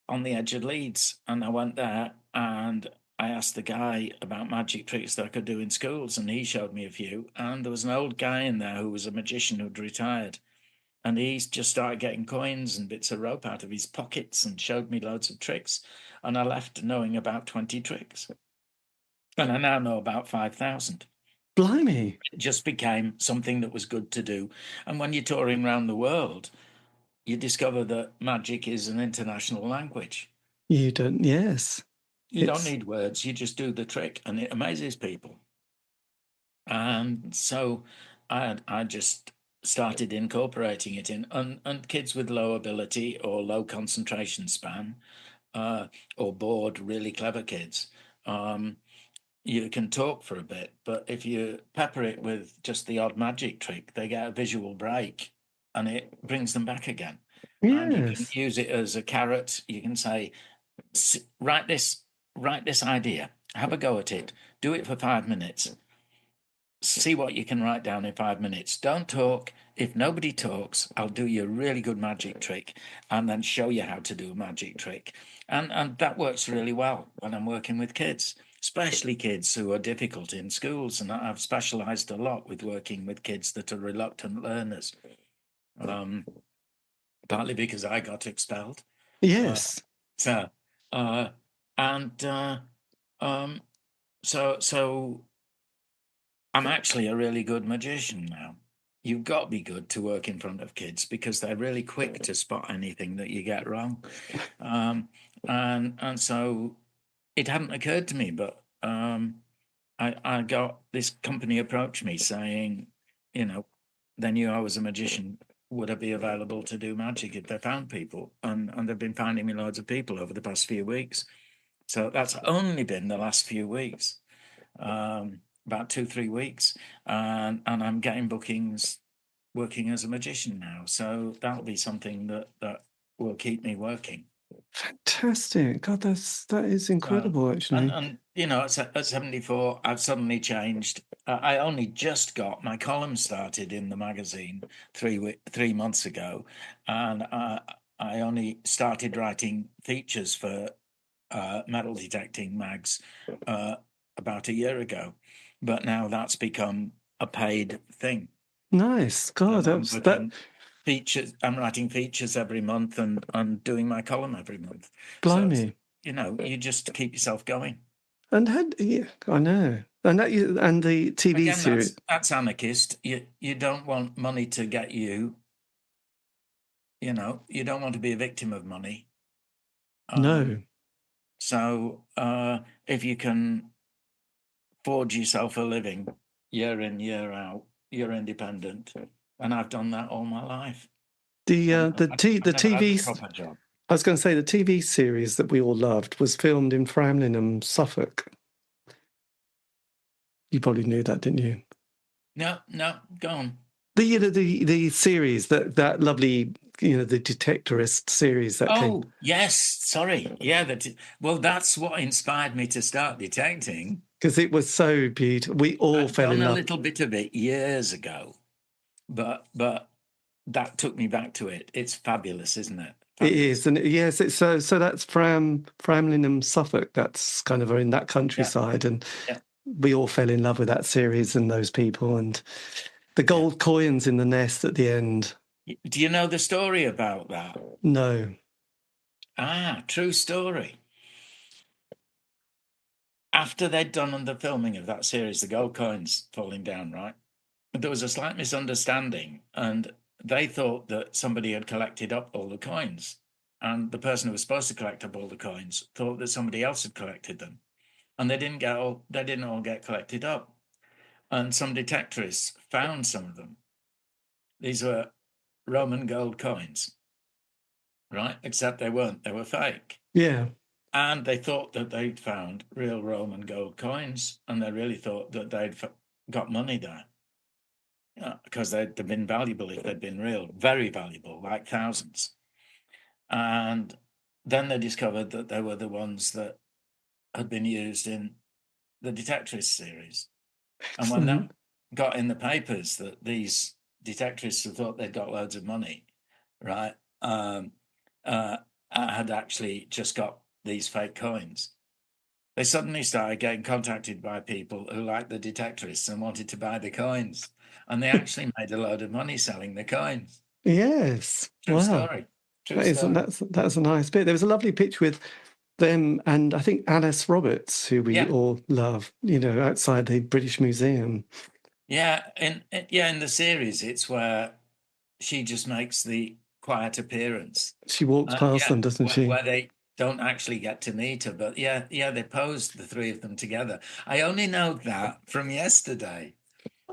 on the edge of Leeds, and I went there and I asked the guy about magic tricks that I could do in schools, and he showed me a few. And there was an old guy in there who was a magician who'd retired, and he just started getting coins and bits of rope out of his pockets and showed me loads of tricks. And I left knowing about 20 tricks, and I now know about 5,000. Blimey. It just became something that was good to do. And when you're touring around the world, you discover that magic is an international language. You don't, yes. You don't need words, you just do the trick, and it amazes people. And so I just started incorporating it in, and kids with low ability or low concentration span, or bored, really clever kids, you can talk for a bit, but if you pepper it with just the odd magic trick, they get a visual break, and it brings them back again. And you can Yes. use it as a carrot. You can say, write this idea, have a go at it, do it for 5 minutes, see what you can write down in 5 minutes. Don't talk. If nobody talks, I'll do you a really good magic trick and then show you how to do a magic trick. And that works really well when I'm working with kids, especially kids who are difficult in schools. And I've specialized a lot with working with kids that are reluctant learners, partly because I got expelled. Yes. So I'm actually a really good magician now. You've got to be good to work in front of kids because they're really quick to spot anything that you get wrong. And so it hadn't occurred to me, but I got this company approach me saying, they knew I was a magician. Would I be available to do magic if they found people? And they've been finding me loads of people over the past few weeks. So that's only been the last few weeks. About 2-3 weeks, and I'm getting bookings working as a magician now. So that'll be something that will keep me working. Fantastic. God, that is incredible, actually. And at 74, I've suddenly changed. I only just got my column started in the magazine 3 months ago, and I only started writing features for metal detecting mags about a year ago. But now that's become a paid thing. Nice. God, features. I'm writing features every month and doing my column every month. Blimey. So, you just keep yourself going. And I know. And the TV Again, series. That's anarchist. You don't want money to get you. You don't want to be a victim of money. No. So if you can forge yourself a living year in, year out, you're independent. And I've done that all my life. The TV job. I was going to say the TV series that we all loved was filmed in Framlingham, Suffolk. You probably knew that, didn't you? No, go on. The series that lovely the Detectorist series that came. Oh yes, sorry, yeah. Well, that's what inspired me to start detecting. Because it was so beautiful. We all fell in love. A little bit of it years ago, but that took me back to it. It's fabulous, isn't it? Fabulous. It is, and yes, it's so that's Framlingham, Suffolk. That's kind of in that countryside, and we all fell in love with that series and those people and the gold coins in the nest at the end. Do you know the story about that? No. True story. After they'd done the filming of that series, the gold coins falling down, right? There was a slight misunderstanding, and they thought that somebody had collected up all the coins, and the person who was supposed to collect up all the coins thought that somebody else had collected them, and they didn't all get collected up. And some detectorists found some of them. These were Roman gold coins, right? Except they weren't; they were fake. Yeah. And they thought that they'd found real Roman gold coins, and they really thought that they'd got money there. Because they'd have been valuable if they'd been real, very valuable, like thousands. And then they discovered that they were the ones that had been used in the Detectorist series. And when that got in the papers that these detectorists who thought they'd got loads of money, right, had actually just got these fake coins, they suddenly started getting contacted by people who liked the detectorists and wanted to buy the coins. And they actually made a load of money selling the coins. Yes. True wow. story. That's a nice bit. There was a lovely picture with them and I think Alice Roberts, who we all love, outside the British Museum. Yeah, in the series, it's where she just makes the quiet appearance. She walks past them, doesn't she? Where they don't actually get to meet her, but they posed the three of them together. I only know that from yesterday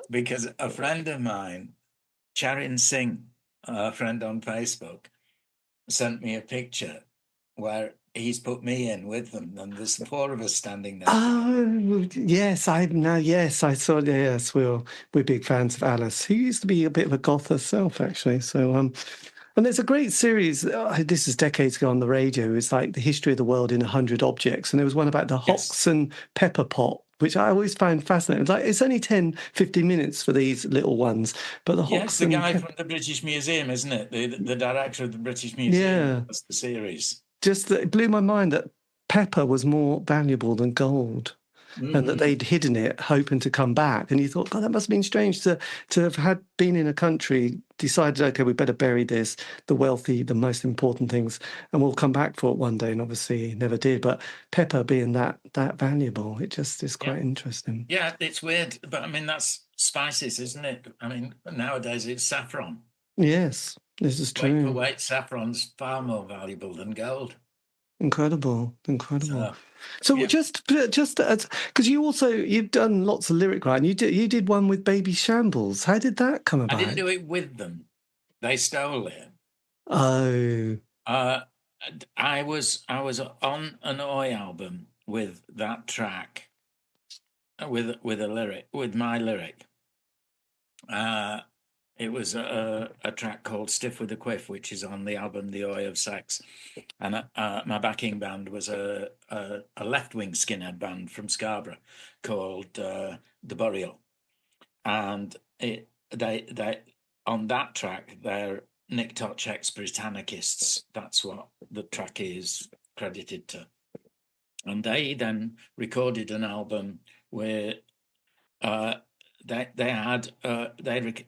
because a friend of mine, Charin Singh, a friend on Facebook, sent me a picture where he's put me in with them, and there's the four of us standing there. Oh, yes, I saw. Yes, we're big fans of Alice, who used to be a bit of a goth herself, actually. So, And there's a great series, this is decades ago on the radio, it's like the history of the world in 100 objects. And there was one about the Hox and Pepper pot, which I always found fascinating. It's only 10, 15 minutes for these little ones. But the Hox the guy from the British Museum, isn't it? The director of the British Museum. Yeah. That's the series. It blew my mind that pepper was more valuable than gold. And that they'd hidden it, hoping to come back. And you thought, God, that must have been strange to have been in a country, decided, okay, we better bury this, the wealthy, the most important things, and we'll come back for it one day. And obviously never did. But pepper being that valuable, it just is quite interesting. Yeah, it's weird. But I mean, that's spices, isn't it? I mean, nowadays it's saffron. Yes, this is true. Weight for weight, saffron's far more valuable than gold. Incredible. So just because you've done lots of lyric writing. You did one with Baby Shambles. How did that come about? I didn't do it with them. They stole it. Oh. I was on an Oi album with that track, with my lyric. It was a track called Stiff with a Quiff, which is on the album The Oi of Sex. And my backing band was a left-wing skinhead band from Scarborough called The Burial. And they on that track, they're Nick Toczek's Britannicists. That's what the track is credited to. And they then recorded an album where they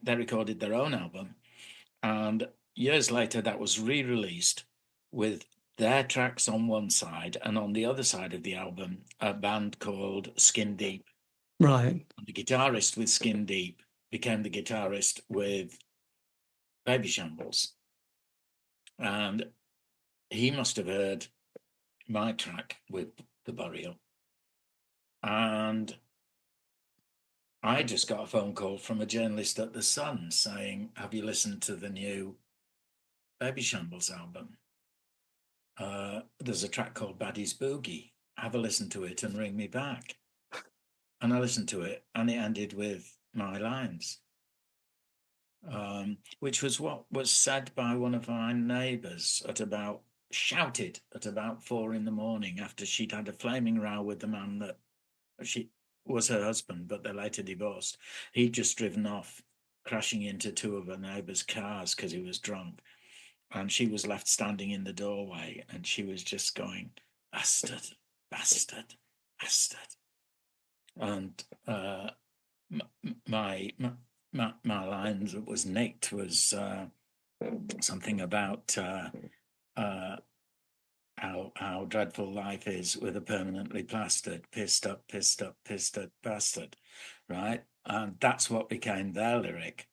recorded their own album, and years later that was re-released with their tracks on one side, and on the other side of the album a band called Skin Deep. Right. And the guitarist with Skin Deep became the guitarist with Baby Shambles, and he must have heard my track with The Burial, and I just got a phone call from a journalist at The Sun saying, have you listened to the new Baby Shambles album? There's a track called Baddies Boogie. Have a listen to it and ring me back. And I listened to it, and it ended with my lines, which was what was said by one of my neighbours shouted at about 4 a.m. after she'd had a flaming row with the man that was her husband, but they later divorced. He'd just driven off, crashing into 2 of her neighbours' cars because he was drunk. And she was left standing in the doorway, and she was just going, bastard, bastard, bastard. And my lines that was nicked was something about how dreadful life is with a permanently plastered, pissed up bastard, right? And that's what became their lyric.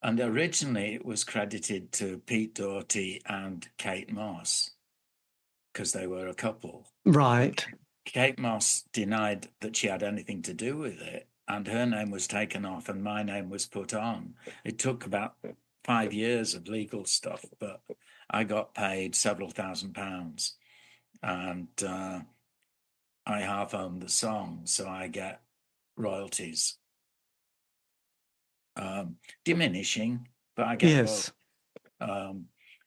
And originally it was credited to Pete Doherty and Kate Moss because they were a couple. Right. Kate Moss denied that she had anything to do with it, and her name was taken off and my name was put on. It took about 5 years of legal stuff, but I got paid several £1,000s, and I half own the song, so I get royalties. Diminishing, but I get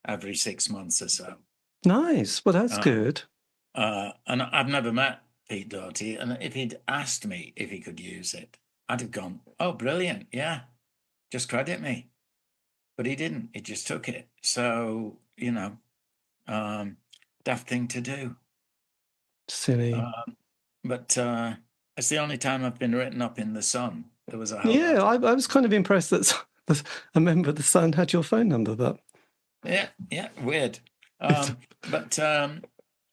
every 6 months or so. Nice. Well, that's good. And I've never met Pete Doherty, and if he'd asked me if he could use it, I'd have gone, oh, brilliant, yeah, just credit me. But he didn't. He just took it. So, daft thing to do. Silly. But it's the only time I've been written up in The Sun. There was a I was kind of impressed that a member of The Sun had your phone number, but yeah, weird. Yeah,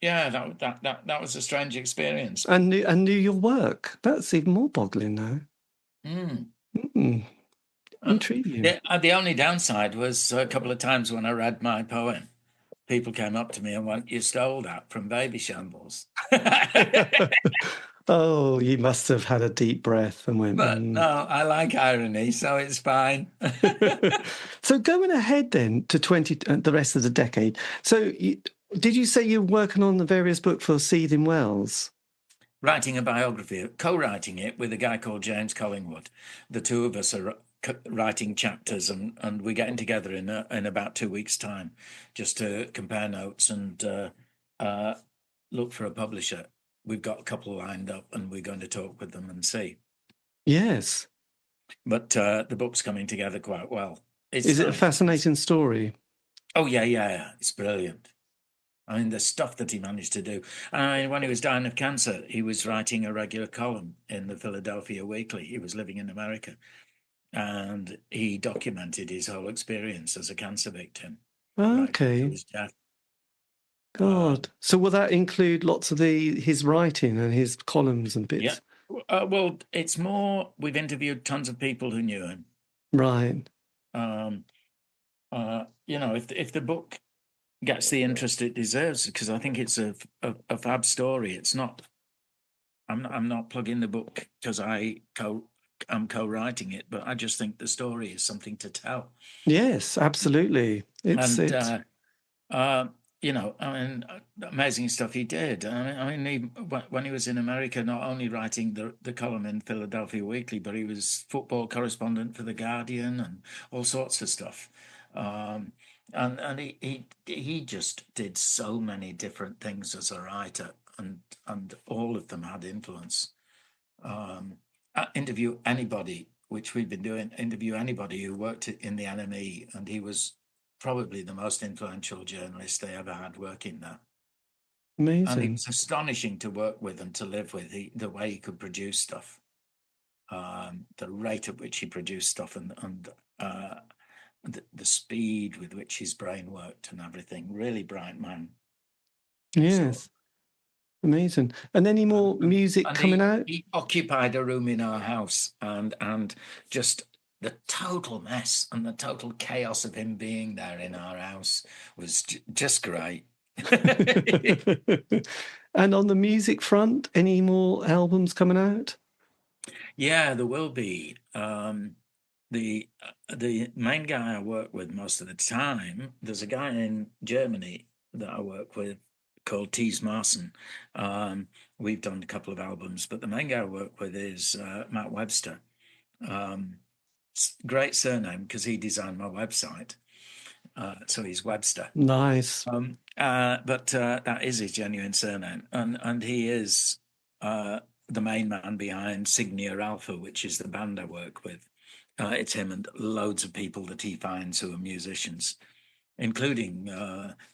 that was a strange experience. And knew your work. That's even more boggling now. Intriguing. The only downside was a couple of times when I read my poem, people came up to me and went, "You stole that from Baby Shambles." Oh, you must have had a deep breath and went. But no, I like irony, so it's fine. So going ahead then to the rest of the decade. So did you say you're working on the various books for Seething Wells? Writing a biography, co-writing it with a guy called James Collingwood. The two of us are writing chapters, and we're getting together in about 2 weeks' time, just to compare notes and look for a publisher. We've got a couple lined up, and we're going to talk with them and see. Yes. But the book's coming together quite well. Is it a fascinating story? Oh, yeah. It's brilliant. I mean, the stuff that he managed to do. I mean, when he was dying of cancer, he was writing a regular column in the Philadelphia Weekly. He was living in America, and he documented his whole experience as a cancer victim. Okay. Right, his death. God. So will that include lots of his writing and his columns and bits? Yeah. Well, it's more, we've interviewed tons of people who knew him. Right. If the book gets the interest it deserves, because I think it's a fab story. It's not. I'm not plugging the book because I'm co-writing it, but I just think the story is something to tell. Yes, absolutely. Amazing stuff he did. When he was in America, not only writing the column in Philadelphia Weekly, but he was football correspondent for The Guardian and all sorts of stuff. And he just did so many different things as a writer, and all of them had influence. Interview anybody, which we've been doing. Interview anybody who worked in the NME, and he was probably the most influential journalist they ever had working there. Amazing. And he was astonishing to work with and to live with. The way he could produce stuff, the rate at which he produced stuff, and the speed with which his brain worked and everything. Really bright man. Yes. So, amazing. And any more music coming out? He occupied a room in our house, and just the total mess and the total chaos of him being there in our house was just great. And on the music front, any more albums coming out? Yeah, there will be. The main guy I work with most of the time, there's a guy in Germany that I work with called Tees Marson. We've done a couple of albums, but the main guy I work with is Matt Webster. Great surname because he designed my website. So he's Webster. Nice. But that is his genuine surname. And he is the main man behind Signia Alpha, which is the band I work with. It's him and loads of people that he finds who are musicians, including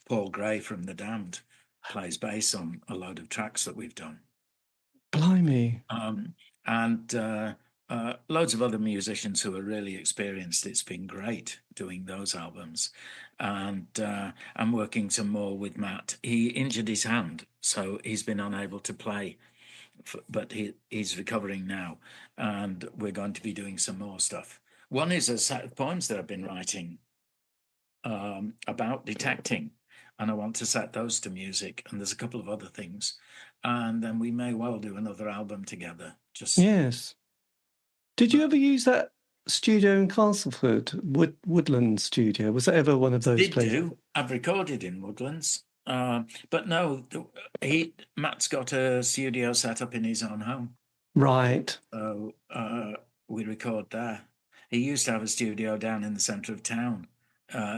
Paul Gray from The Damned, plays bass on a load of tracks that we've done. Blimey. And loads of other musicians who are really experienced. It's been great doing those albums. And I'm working some more with Matt. He injured his hand, so he's been unable to play. But he's recovering now, and we're going to be doing some more stuff. One is a set of poems that I've been writing about detecting, and I want to set those to music. And there's a couple of other things, and then we may well do another album together. Yes. Did you ever use that studio in Castleford, Woodland Studio? Was that ever one of those places? I've recorded in Woodlands. But no, Matt's got a studio set up in his own home. Right. So we record there. He used to have a studio down in the centre of town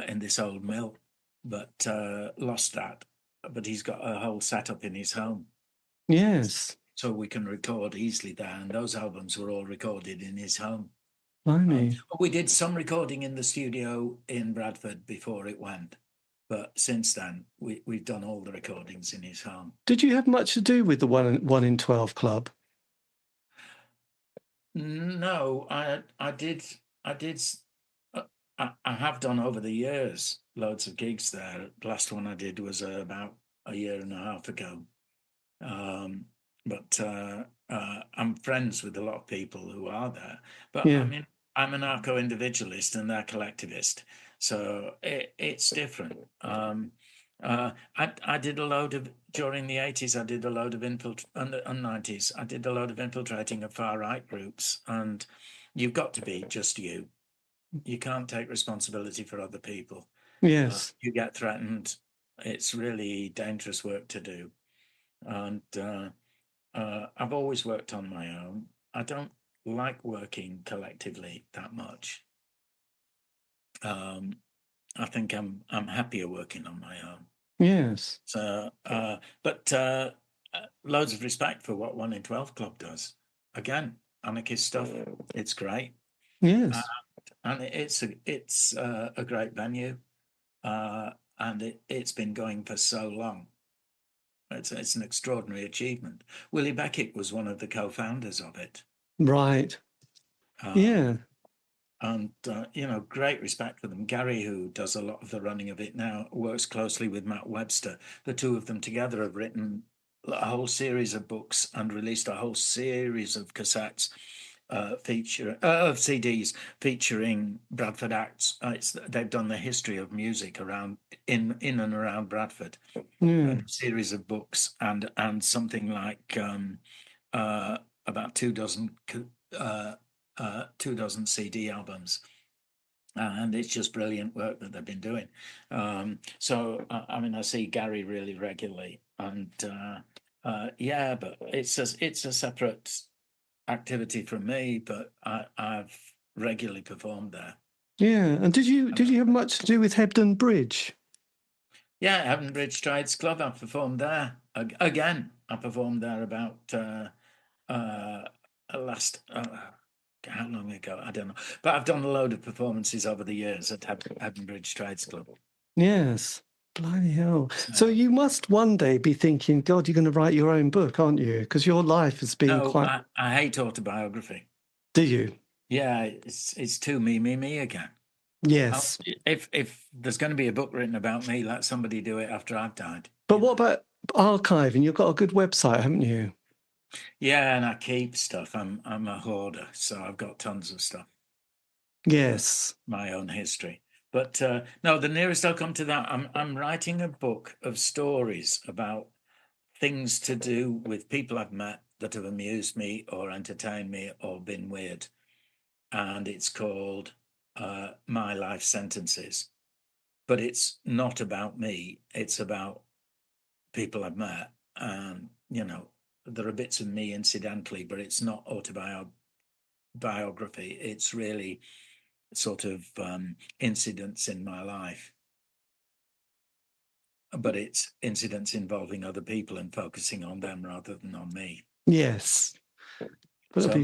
in this old mill, but lost that. But he's got a whole setup in his home. Yes. So we can record easily there. And those albums were all recorded in his home. We did some recording in the studio in Bradford before it went. But since then, we've done all the recordings in his home. Did you have much to do with the 1 in 12 club? No, I did. I have done over the years loads of gigs there. The last one I did was about a year and a half ago. But I'm friends with a lot of people who are there. But I mean, I'm an anarcho-individualist and they're collectivist. So it's different. I did a load of, during the 80s, I did a load of and 90s, I did a load of infiltrating of far-right groups, and you've got to be just you. You can't take responsibility for other people. Yes. You get threatened. It's really dangerous work to do. And I've always worked on my own. I don't like working collectively that much. I think I'm happier working on my own. Yes. So, but loads of respect for what 1 in 12 Club does. Again, anarchist stuff. It's great. Yes. And it's a great venue, and it's been going for so long. It's an extraordinary achievement. Willi Beckett was one of the co-founders of it. Right. Yeah. And, great respect for them. Gary, who does a lot of the running of it now, works closely with Matt Webster. The two of them together have written a whole series of books and released a whole series of cassettes of CDs featuring Bradford acts. They've done the history of music around in and around Bradford. A series of books and something like about 24 CD albums, and it's just brilliant work that they've been doing. So I see Gary really regularly, and but it's a separate activity from me, but I've regularly performed there. Yeah. And did you have much to do with Hebden Bridge? Yeah, Hebden Bridge Trades Club. I performed there again. I performed there about last. How long ago? I don't know. But I've done a load of performances over the years at Hebden Bridge Trades Club. Yes. Bloody hell. So you must one day be thinking, God, you're going to write your own book, aren't you? Because your life has been quite... I hate autobiography. Do you? Yeah, it's too me again. Yes. If there's going to be a book written about me, let somebody do it after I've died. But what about archiving? You've got a good website, haven't you? Yeah, and I keep stuff. I'm a hoarder, so I've got tons of stuff. Yes. My own history. But no, the nearest I'll come to that, I'm writing a book of stories about things to do with people I've met that have amused me or entertained me or been weird. And it's called My Life Sentences. But it's not about me. It's about people I've met. And, there are bits of me incidentally, but it's not autobiography. It's really sort of incidents in my life. But it's incidents involving other people and focusing on them rather than on me. Yes. So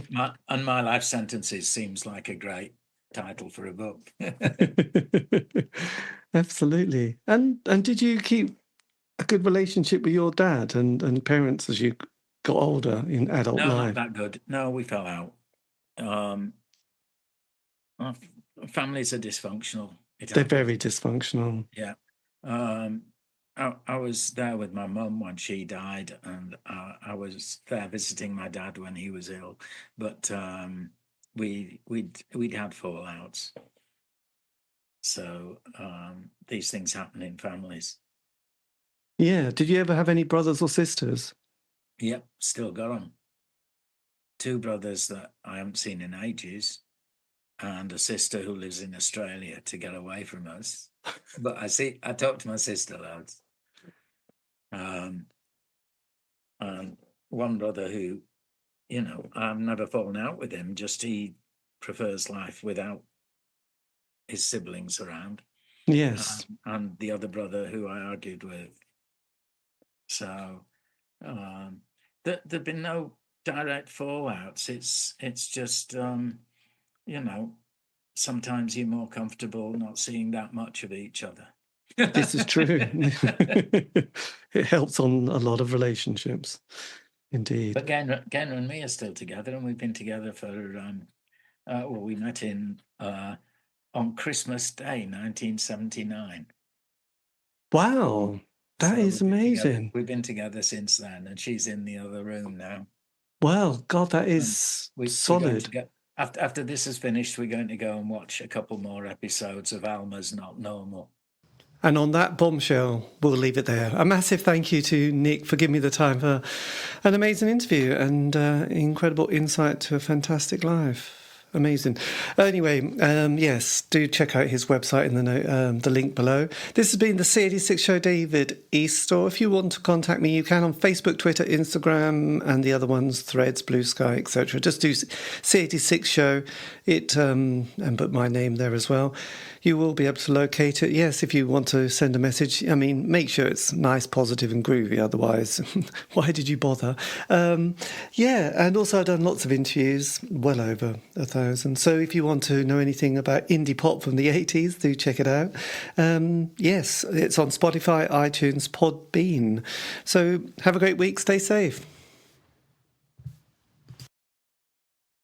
My Life Sentences seems like a great title for a book. Absolutely. And did you keep a good relationship with your dad and parents as you got older in adult life? No, not that good. No, we fell out. Our families are dysfunctional. They're very dysfunctional. Yeah. I was there with my mum when she died, and I was there visiting my dad when he was ill. But we'd had fallouts. So these things happen in families. Yeah. Did you ever have any brothers or sisters? Yep, still got them. 2 brothers that I haven't seen in ages, and a sister who lives in Australia to get away from us. But I talk to my sister loads. And one brother who, I've never fallen out with him, just he prefers life without his siblings around. Yes. And the other brother who I argued with. So there've been no direct fallouts. It's just, sometimes you're more comfortable not seeing that much of each other. This is true. It helps on a lot of relationships, indeed. But Genra and me are still together, and we've been together for, we met on Christmas Day, 1979. Wow, that is amazing. We've been together since then, and she's in the other room now. Well, God, that is solid. After this is finished, we're going to go and watch a couple more episodes of Alma's Not Normal. And on that bombshell, we'll leave it there. A massive thank you to Nick for giving me the time for an amazing interview and incredible insight to a fantastic life. Amazing. Anyway, yes, do check out his website in the link below. This has been the C86 Show, David Eastaugh. If you want to contact me, you can on Facebook, Twitter, Instagram, and the other ones, Threads, Blue Sky, etc. Just do C86 Show, and put my name there as well. You will be able to locate it. Yes, if you want to send a message, I mean, make sure it's nice, positive and groovy. Otherwise, why did you bother? Yeah, and also I've done lots of interviews, well over 1,000. So if you want to know anything about indie pop from the 80s, do check it out. Yes, it's on Spotify, iTunes, Podbean. So have a great week. Stay safe.